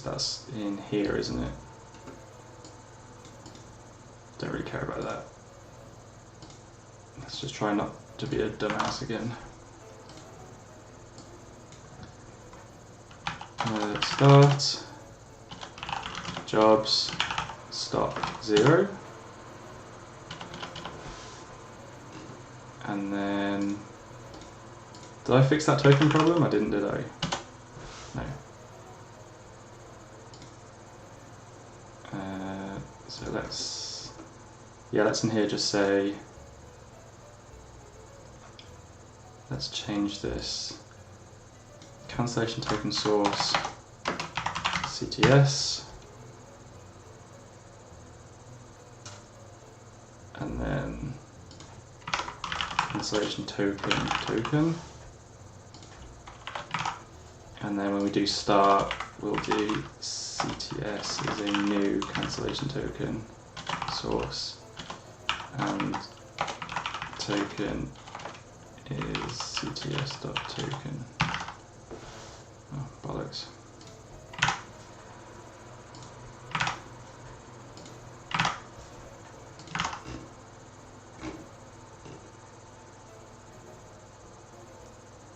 That's in here, isn't it? Don't really care about that. Let's just try not to be a dumbass again. Start, jobs, stop 0. And then, did I fix that token problem? I didn't, did I? No. So let's in here just say, let's change this. Cancellation token source, CTS, and then cancellation token, and then when we do start, we'll do CTS is a new cancellation token source, and token is cts.token. Oh, bollocks.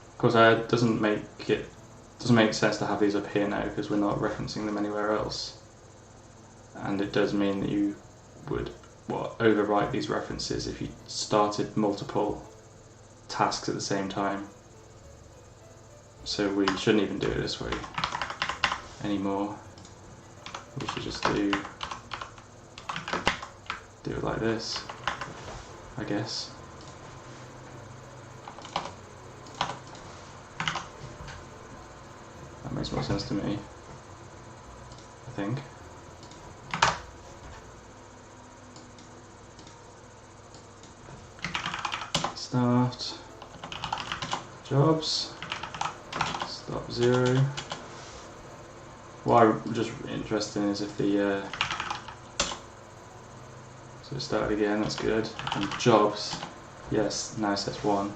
Of course, it doesn't make sense to have these up here now because we're not referencing them anywhere else, and it does mean that you would overwrite these references if you started multiple tasks at the same time. So we shouldn't even do it this way anymore. We should just do it like this, I guess. That makes more sense to me, I think. Start jobs, stop 0. What I'm just interested in is if the so start again, that's good. And jobs, yes, now says 1.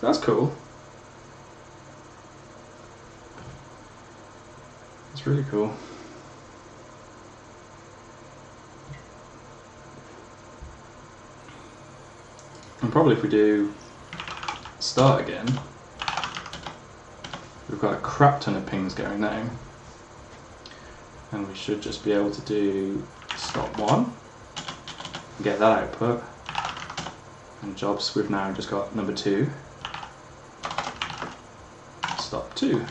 That's cool. That's really cool. And probably if we do start again, we've got a crap ton of pings going now. And we should just be able to do stop 1, get that output. And jobs, we've now just got number 2, stop 2.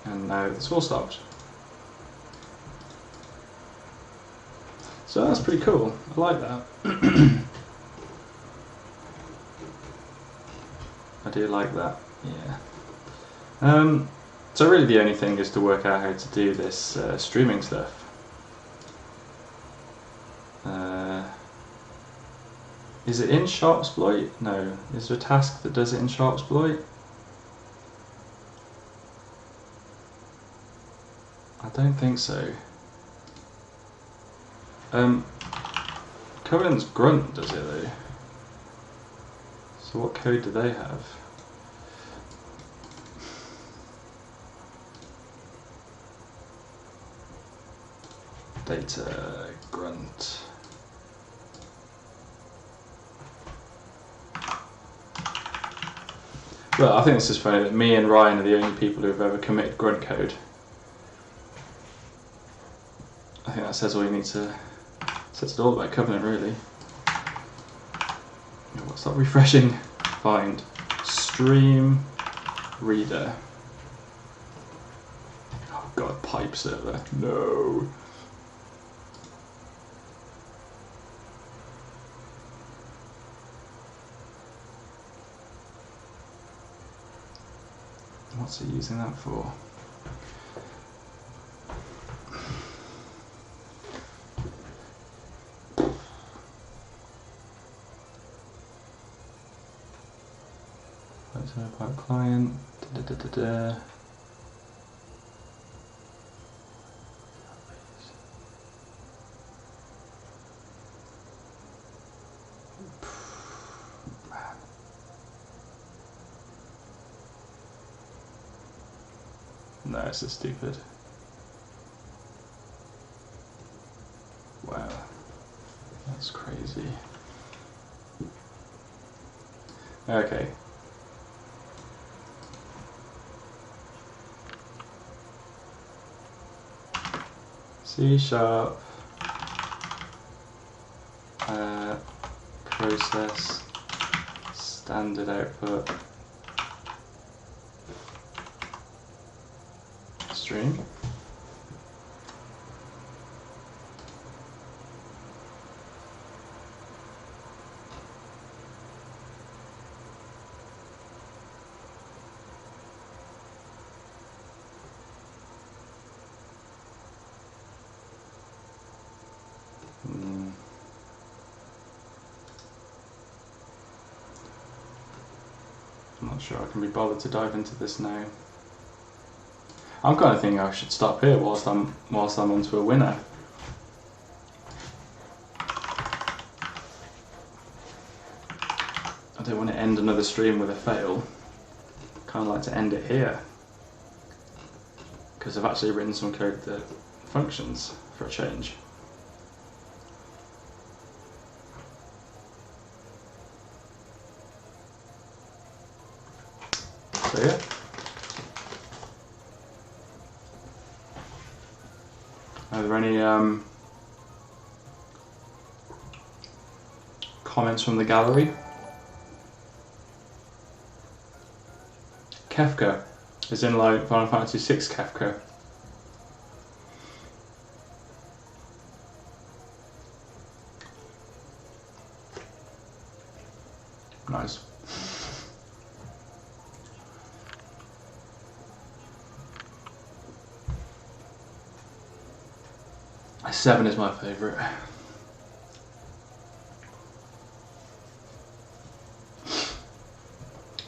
And now it's all stopped. So that's pretty cool. I like that. I do like that, yeah. So really the only thing is to work out how to do this streaming stuff. Is it in SharpC2? No. Is there a task that does it in SharpC2? I don't think so. Covenant's Grunt does it though. So what code do they have? Data Grunt. Well, I think this is funny that me and Ryan are the only people who have ever committed Grunt code. I think that says all you need to. Says it all about Covenant, really. What's that refreshing? Find stream reader. Oh god, pipe server. No. What's he using that for? Pipe client. No, it's just stupid. Wow, that's crazy. Okay. C# process standard output stream. I'm not sure I can be bothered to dive into this now. I'm kind of thinking I should stop here whilst I'm onto a winner. I don't want to end another stream with a fail. I kind of like to end it here, because I've actually written some code that functions for a change. So yeah. Are there any comments from the gallery? Kefka, as in like Final Fantasy VI Kefka. Nice. Seven is my favourite.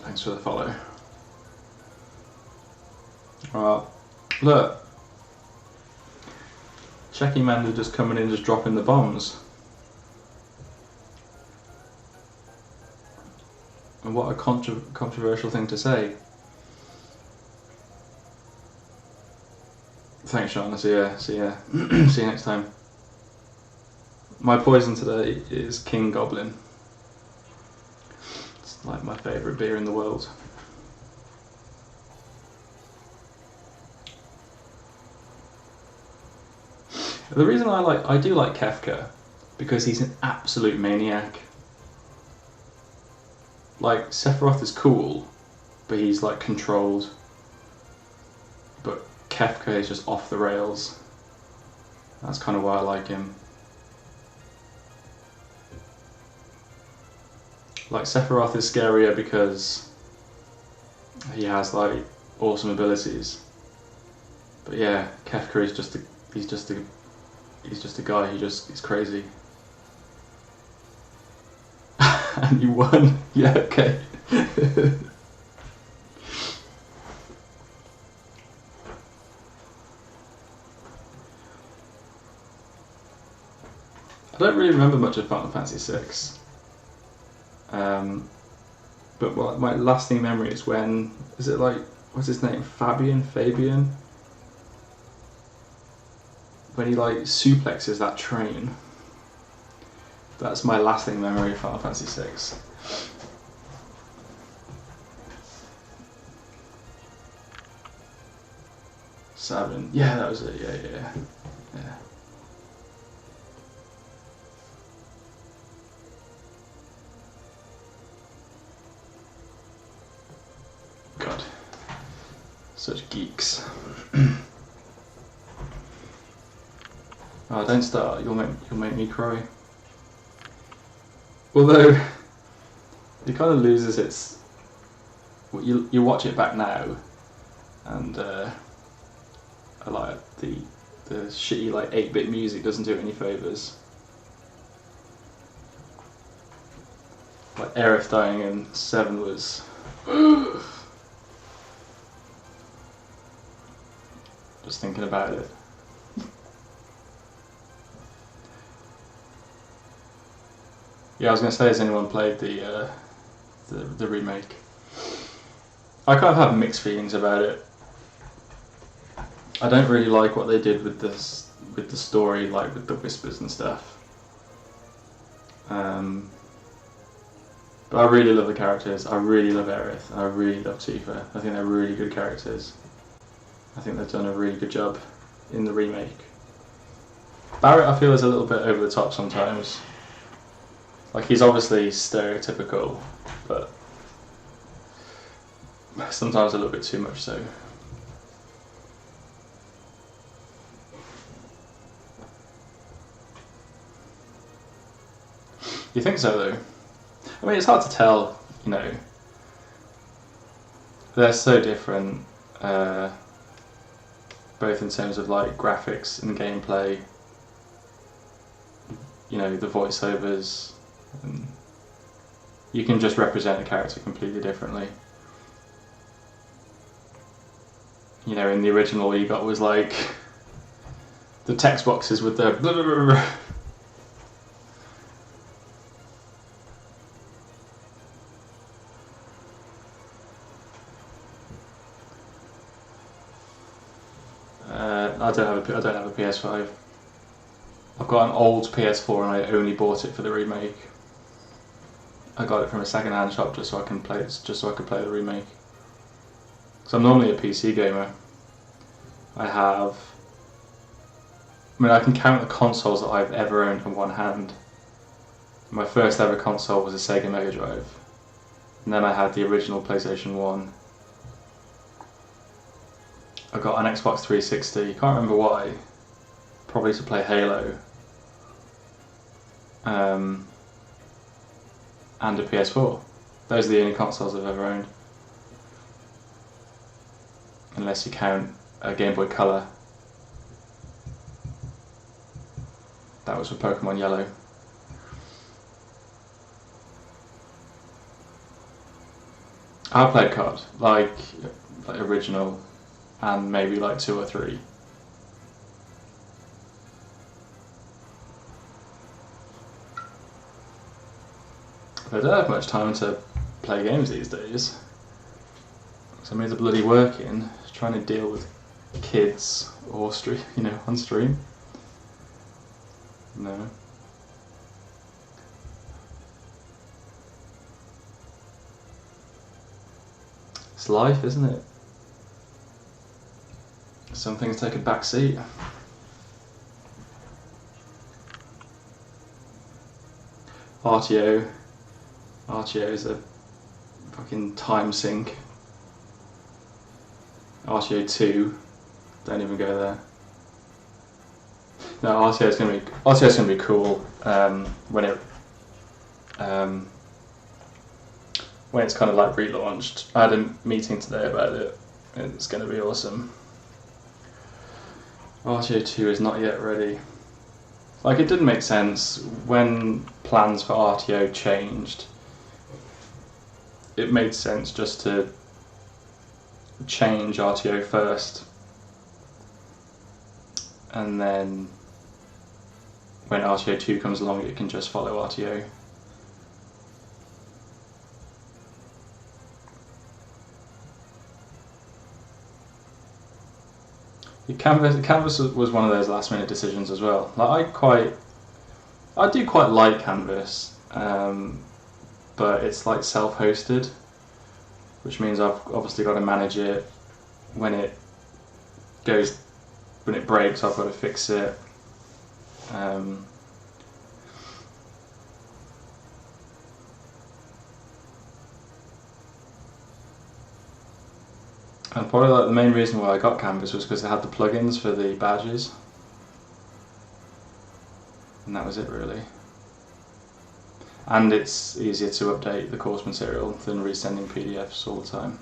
Thanks for the follow. Alright, look. Checky Man is just coming in, just dropping the bombs. And what a controversial thing to say. Thanks, Sean. See ya. See you next time. My poison today is King Goblin. It's like my favourite beer in the world. The reason I do like Kefka, because he's an absolute maniac. Like, Sephiroth is cool, but he's like controlled. But Kefka is just off the rails. That's kind of why I like him. Like, Sephiroth is scarier because he has like awesome abilities. But yeah, Kefka is just a guy who he's crazy. And you won. Yeah, okay. I don't really remember much of Final Fantasy VI. But my lasting memory is when, is it like, what's his name? Fabian? When he like suplexes that train. That's my lasting memory of Final Fantasy VI. Seven. Yeah, that was it. Yeah. God, such geeks. Oh, don't start. You'll make me cry. Although it kind of loses its. You watch it back now, and like the shitty like 8-bit music doesn't do it any favors. Like Aerith dying in 7 was. Just thinking about it. Yeah, I was going to say, has anyone played the remake? I kind of have mixed feelings about it. I don't really like what they did with the story, like with the whispers and stuff. But I really love the characters. I really love Aerith. And I really love Tifa. I think they're really good characters. I think they've done a really good job in the remake. Barrett, I feel, is a little bit over the top sometimes. Like, he's obviously stereotypical, but sometimes a little bit too much so. You think so, though? I mean, it's hard to tell, you know. They're so different, both in terms of like graphics and gameplay. You know, the voiceovers. And you can just represent a character completely differently. You know, in the original, you got was like the text boxes with the blah, blah, blah, blah. 。 . 。 . 。 . . . . . . . . . . . . . . . . . . . . . . . . . . . . . . . . . . . . . . . . . . . . . . . . . . . . . I don't have a PS5. I've got an old PS4 and I only bought it for the remake. I got it from a second-hand shop just so I can play it, just so I could play the remake. So I'm normally a PC gamer. I can count the consoles that I've ever owned on one hand. My first ever console was a Sega Mega Drive, and then I had the original PlayStation 1. I got an Xbox 360, can't remember why, probably to play Halo, and a PS4. Those are the only consoles I've ever owned. Unless you count a Game Boy Color. That was for Pokemon Yellow. I played COD, like original, and maybe like 2 or 3. I don't have much time to play games these days. So I'm either bloody working, trying to deal with kids, or on stream. No. It's life, isn't it? Some things take a back seat. RTO is a fucking time sink. RTO2, don't even go there. No, RTO's gonna be cool when it's kind of like relaunched. I had a meeting today about it. It's gonna be awesome. RTO2 is not yet ready. Like, it didn't make sense when plans for RTO changed. It made sense just to change RTO first, and then when RTO2 comes along, it can just follow RTO. Canvas was one of those last minute decisions as well. Like, I do quite like Canvas, but it's like self-hosted, which means I've obviously got to manage it. When it breaks, I've got to fix it. And probably like the main reason why I got Canvas was because it had the plugins for the badges, and that was it really. And it's easier to update the course material than resending PDFs all the time.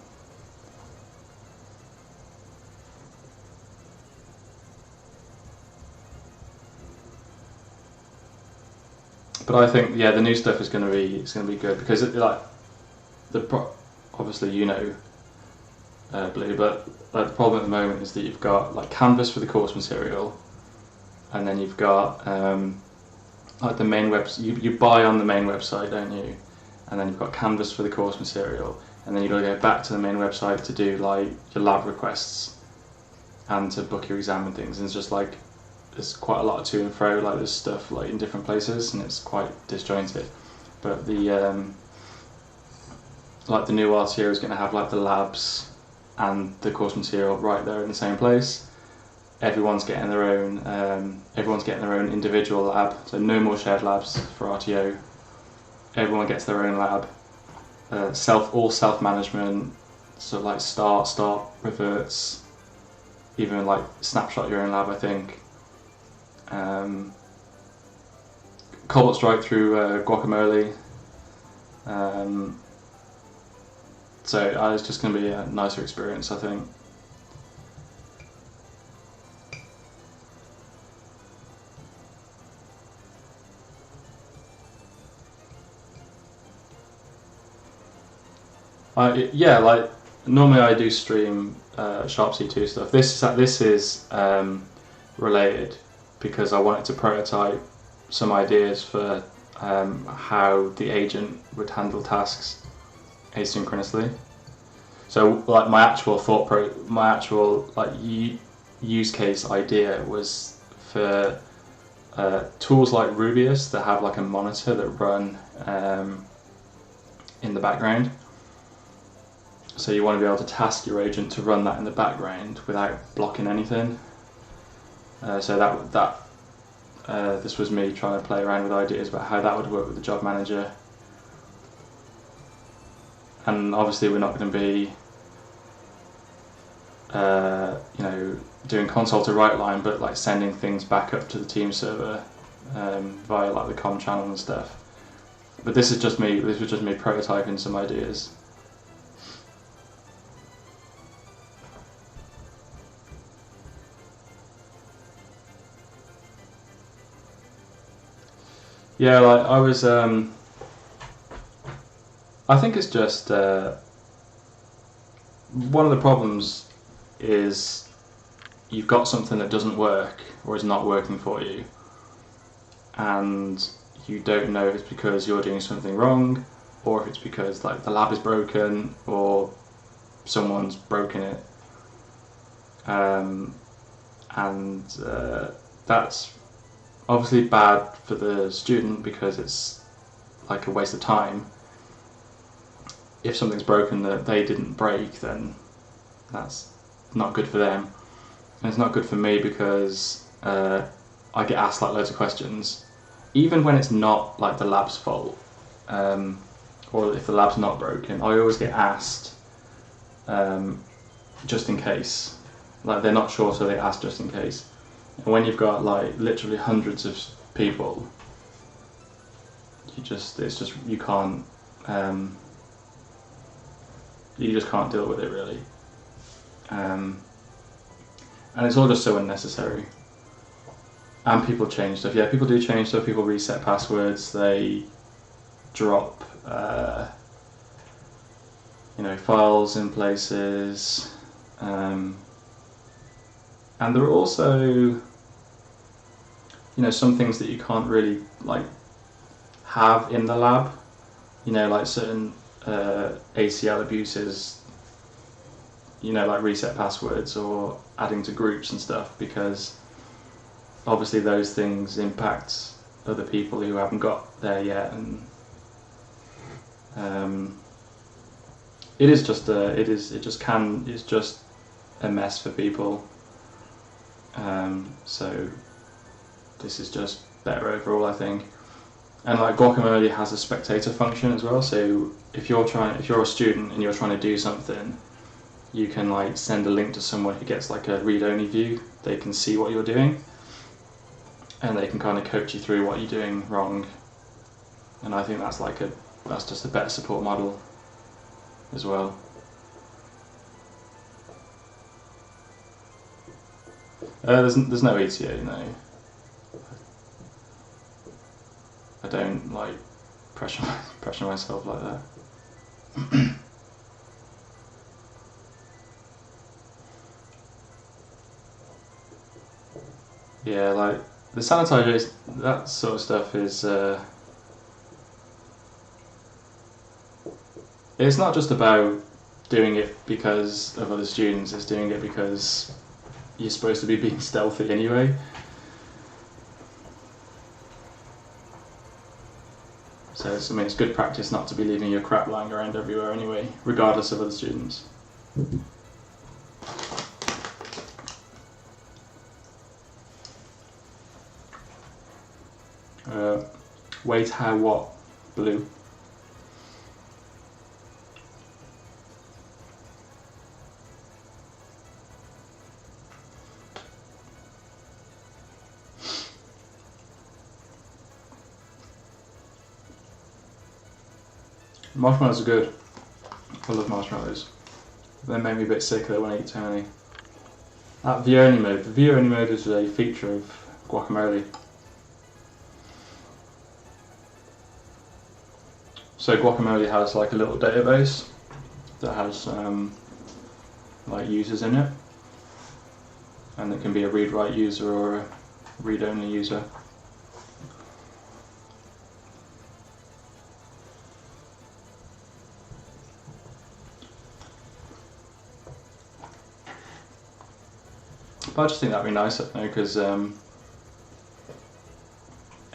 But I think, yeah, the new stuff is going to be good, because obviously Blue, but like, the problem at the moment is that you've got like Canvas for the course material, and then you've got like the main you buy on the main website, don't you? And then you've got Canvas for the course material, and then you've got to go back to the main website to do like your lab requests and to book your exam and things. And it's just like, there's quite a lot of to and fro, like there's stuff like in different places, and it's quite disjointed. But the like the new RTO is going to have like the labs and the course material right there in the same place. Everyone's getting their own individual lab, so no more shared labs for RTO. Everyone gets their own lab. All self-management, so like start, reverts, even like snapshot your own lab, I think. Cobalt Strike through Guacamole. So it's just going to be a nicer experience, I think. Yeah, like normally I do stream SharpC2 stuff. This is related because I wanted to prototype some ideas for how the agent would handle tasks asynchronously. So like my actual use case idea was for tools like Rubius that have like a monitor that run in the background. So you want to be able to task your agent to run that in the background without blocking anything. So this was me trying to play around with ideas about how that would work with the job manager. And obviously we're not going to be doing console to write line, but like sending things back up to the team server via like the comm channel and stuff. But this was just me prototyping some ideas. Yeah, like I was. I think it's just one of the problems is you've got something that doesn't work or is not working for you, and you don't know if it's because you're doing something wrong, or if it's because like the lab is broken or someone's broken it, and that's obviously bad for the student because it's like a waste of time. If something's broken that they didn't break, then that's not good for them, and it's not good for me because I get asked like loads of questions, even when it's not like the lab's fault, or if the lab's not broken. I always get asked just in case, like they're not sure, so they ask just in case. And when you've got like literally hundreds of people, you just can't deal with it really, and it's all just so unnecessary. And people change stuff. Yeah, people do change stuff. People reset passwords. They drop files in places, and there are also some things that you can't really like have in the lab. Like certain ACL abuses, like reset passwords or adding to groups and stuff, because obviously those things impact other people who haven't got there yet, and it's just a mess for people. So this is just better overall, I think. And like Guacamole has a spectator function as well, so if you're a student and you're trying to do something, you can like send a link to someone who gets like a read-only view. They can see what you're doing, and they can kind of coach you through what you're doing wrong. And I think that's just a better support model as well. There's no ETA, no. I don't like pressure myself like that. Yeah, like the sanitizer, that sort of stuff is. It's not just about doing it because of other students. It's doing it because you're supposed to be being stealthy anyway. So it's good practice not to be leaving your crap lying around everywhere anyway, regardless of other students. Wait, how, what? Blue. Marshmallows are good. I love marshmallows. They make me a bit sick though when I eat too many. That view-only mode. The view-only mode is a feature of Guacamole. So Guacamole has like a little database that has like users in it, and it can be a read-write user or a read-only user. But I just think that'd be nice, because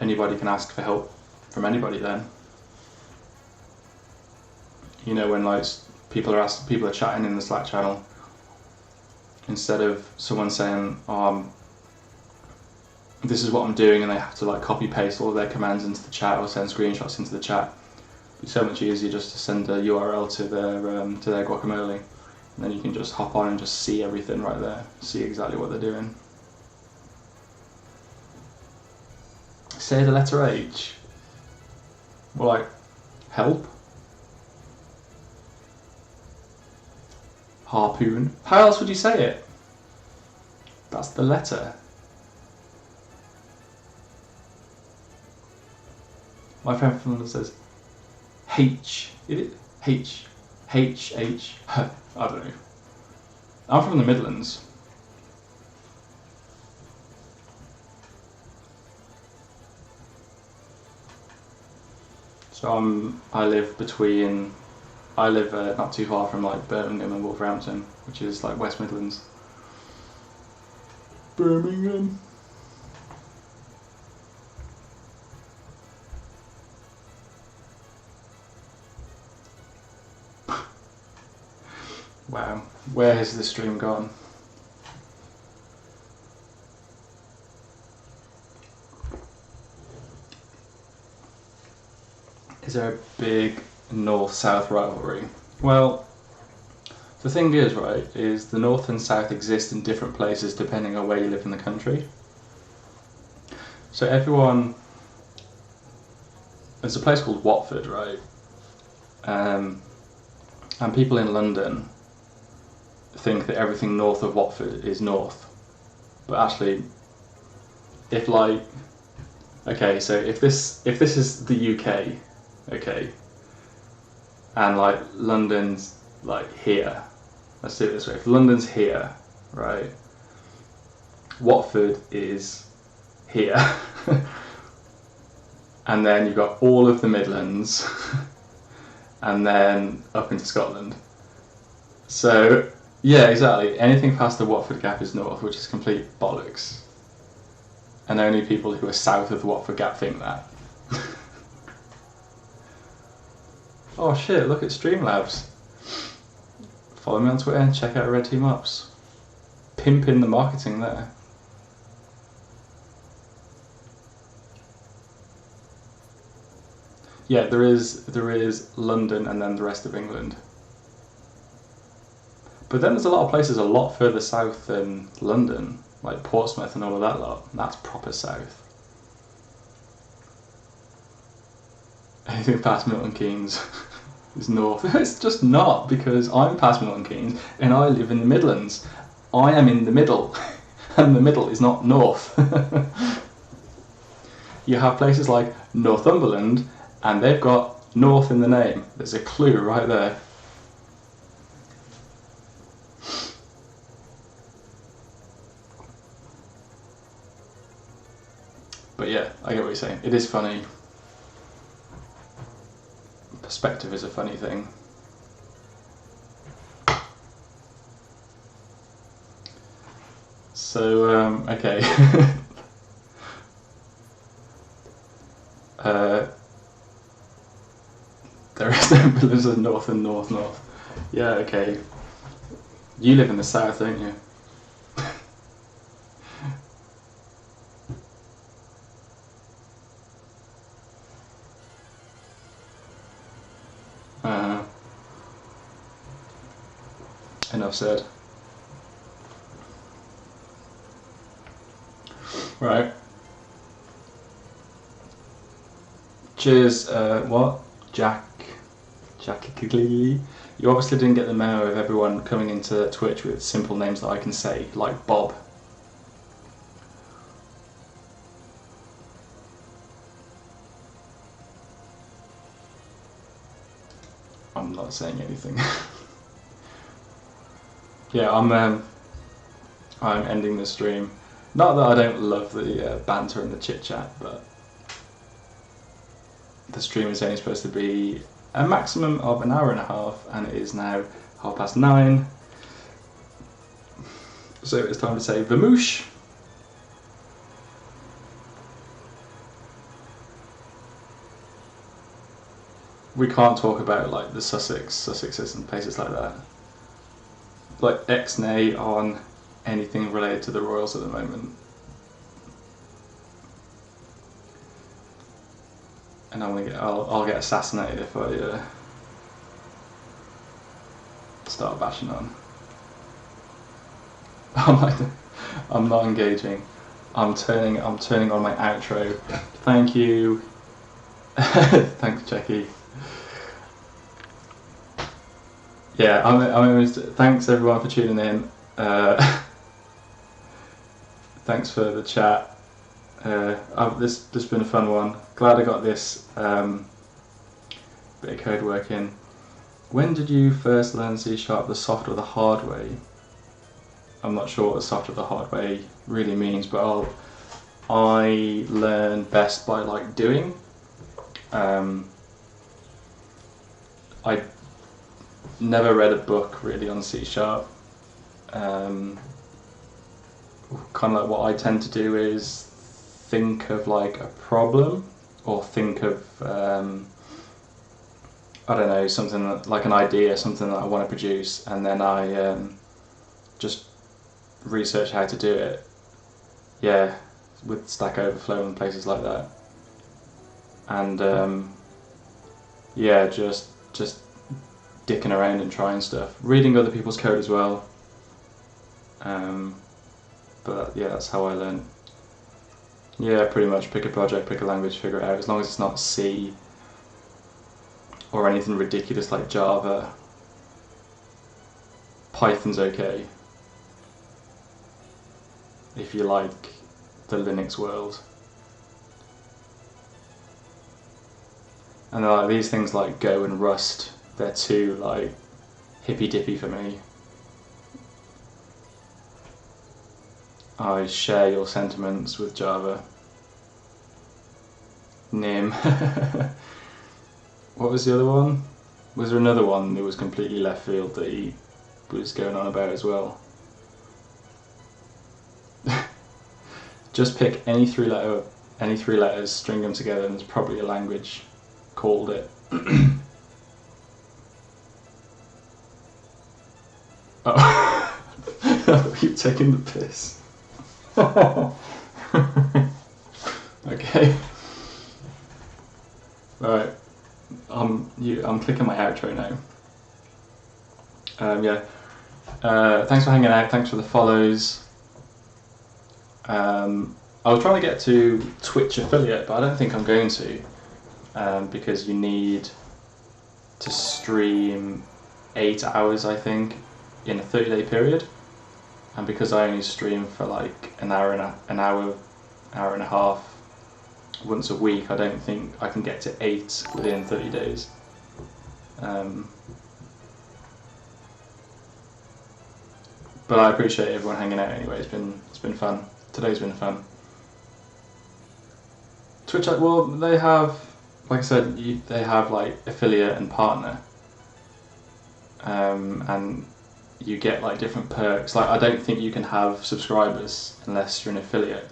anybody can ask for help from anybody then. You know, when like people are chatting in the Slack channel, instead of someone saying, this is what I'm doing, and they have to like copy paste all of their commands into the chat or send screenshots into the chat. It's so much easier just to send a URL to their Guacamole, and then you can just hop on and just see everything right there, see exactly what they're doing. Say the letter H. Well, like help. Harpoon. How else would you say it? That's the letter. My friend from London says H. Is it H? H. I don't know. I'm from the Midlands. So I live not too far from like Birmingham and Wolverhampton, which is like West Midlands. Birmingham. Wow, where has the stream gone? Is there a big north-south rivalry? Well, the thing is, right, is the north and south exist in different places depending on where you live in the country. So there's a place called Watford, right? And people in London think that everything north of Watford is north. But actually, so if this is the UK, okay, and like London's like here, let's do it this way, if London's here, right, Watford is here, and then you've got all of the Midlands, and then up into Scotland. So yeah, exactly, anything past the Watford Gap is north, which is complete bollocks, and only people who are south of the Watford Gap think that. Oh shit, look at Streamlabs. Follow me on Twitter and check out Red Team Ops. Pimping the marketing there. Yeah, there is London and then the rest of England. But then there's a lot of places a lot further south than London, like Portsmouth and all of that lot. That's proper south. Anything past Milton Keynes is north. It's just not, because I'm past Milton Keynes and I live in the Midlands. I am in the middle, and the middle is not north. You have places like Northumberland, and they've got north in the name. There's a clue right there. But yeah, I get what you're saying. It is funny. Perspective is a funny thing. So, okay. There is no Midlands of north and north. Yeah, okay. You live in the south, don't you? Enough said. Right. Cheers, what? Jackie. You obviously didn't get the memo of everyone coming into Twitch with simple names that I can say, like Bob. I'm not saying anything. Yeah, I'm ending the stream. Not that I don't love the banter and the chit chat, but the stream is only supposed to be a maximum of an hour and a half, and it is now 9:30. So it's time to say Vamoosh. We can't talk about like the Sussexes and places like that. Like X-nay on anything related to the royals at the moment. And I'll get assassinated if I start bashing on. I'm not engaging. I'm turning on my outro. Thank you. Thanks, Jackie. Yeah, thanks everyone for tuning in. Thanks for the chat. This has been a fun one. Glad I got this bit of code working. When did you first learn C#, the soft or the hard way? I'm not sure what the soft or the hard way really means, but I learn best by like doing. I never read a book really on C#. Kind of like what I tend to do is think of like a problem, or think of I don't know, something like an idea, something that I want to produce, and then I just research how to do it. Yeah, with Stack Overflow and places like that. And yeah, just dicking around and trying stuff, reading other people's code as well. But yeah, that's how I learn. Yeah, pretty much pick a project, pick a language, figure it out. As long as it's not C or anything ridiculous like Java. Python's okay if you like the Linux world. And like these things like Go and Rust, they're too like hippy dippy for me. I share your sentiments with Java. Nim. What was the other one? Was there another one that was completely left field that he was going on about as well? Just pick any three letters, string them together, and there's probably a language called it. Oh, you're taking the piss. Okay. Alright. I'm clicking my outro now. Yeah. Thanks for hanging out. Thanks for the follows. I was trying to get to Twitch affiliate, but I don't think I'm going to, because you need to stream 8 hours, I think, in a 30-day period. And because I only stream for like an hour and a half once a week, I don't think I can get to 8 within 30 days. But I appreciate everyone hanging out anyway. It's been fun. Today's been fun. Twitch, well, they have, like I said, they have like affiliate and partner, and you get like different perks. Like I don't think you can have subscribers unless you're an affiliate.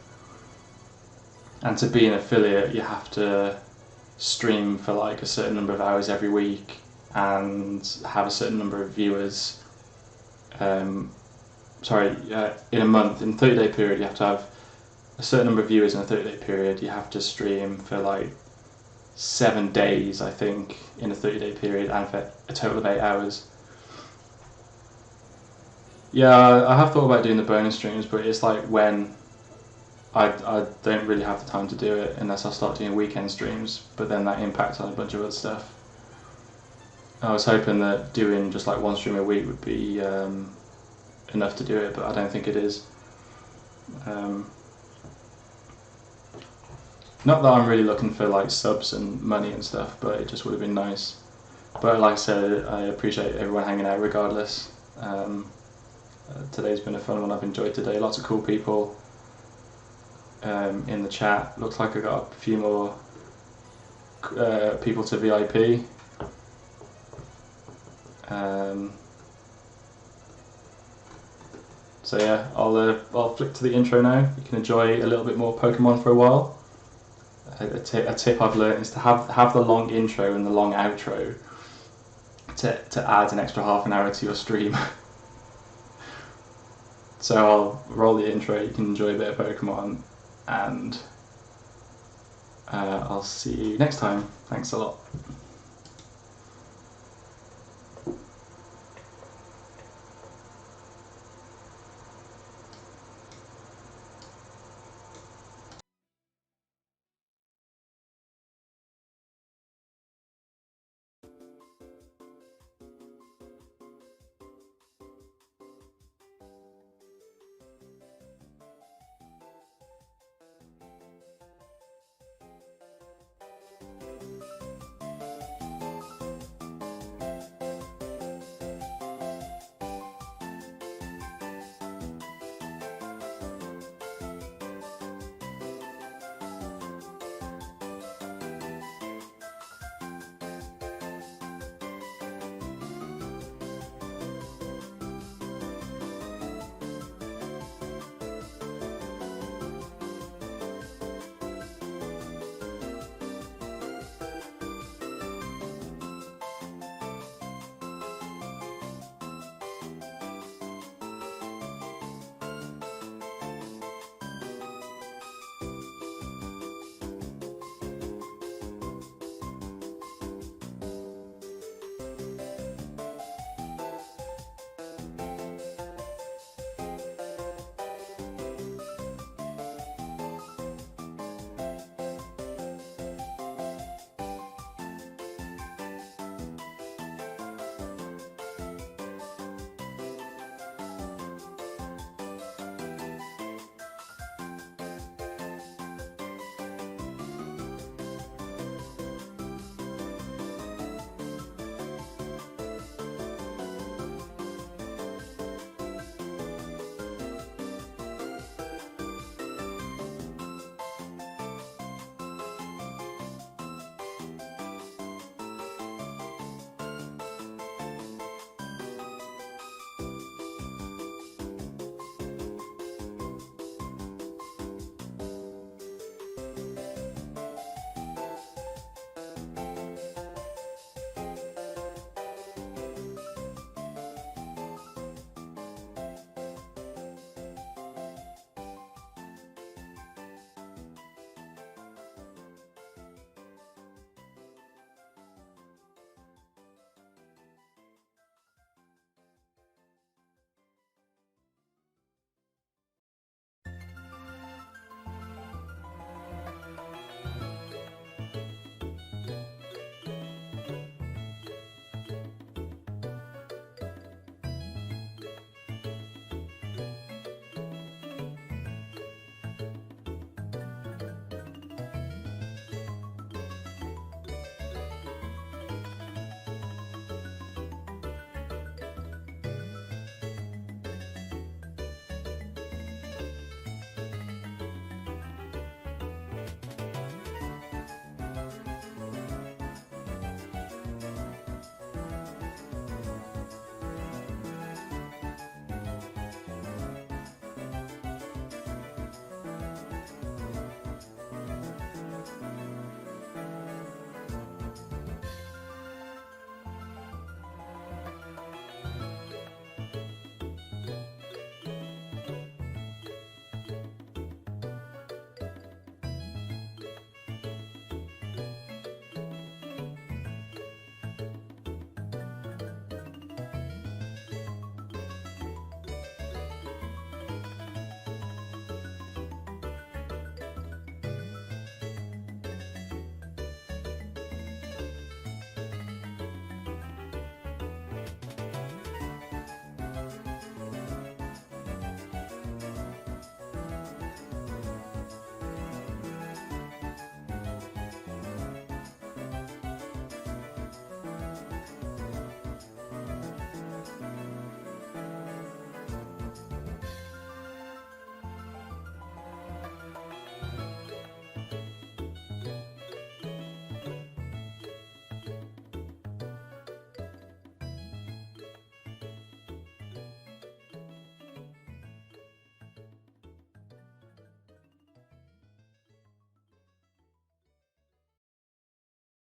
And to be an affiliate, you have to stream for like a certain number of hours every week and have a certain number of viewers. In a month, in a 30-day period, you have to have a certain number of viewers in a 30-day period. You have to stream for like 7 days, I think, in a 30-day period, and for a total of 8 hours. Yeah, I have thought about doing the bonus streams, but it's like when I don't really have the time to do it unless I start doing weekend streams, but then that impacts on a bunch of other stuff. I was hoping that doing just like one stream a week would be enough to do it, but I don't think it is. Not that I'm really looking for like subs and money and stuff, but it just would have been nice. But like I said, I appreciate everyone hanging out regardless. Today's been a fun one. I've enjoyed today. Lots of cool people in the chat. Looks like I got a few more people to VIP. So yeah, I'll flick to the intro now. You can enjoy a little bit more Pokemon for a while. A tip I've learned is to have the long intro and the long outro to add an extra half an hour to your stream. So I'll roll the intro, you can enjoy a bit of Pokemon, and I'll see you next time. Thanks a lot.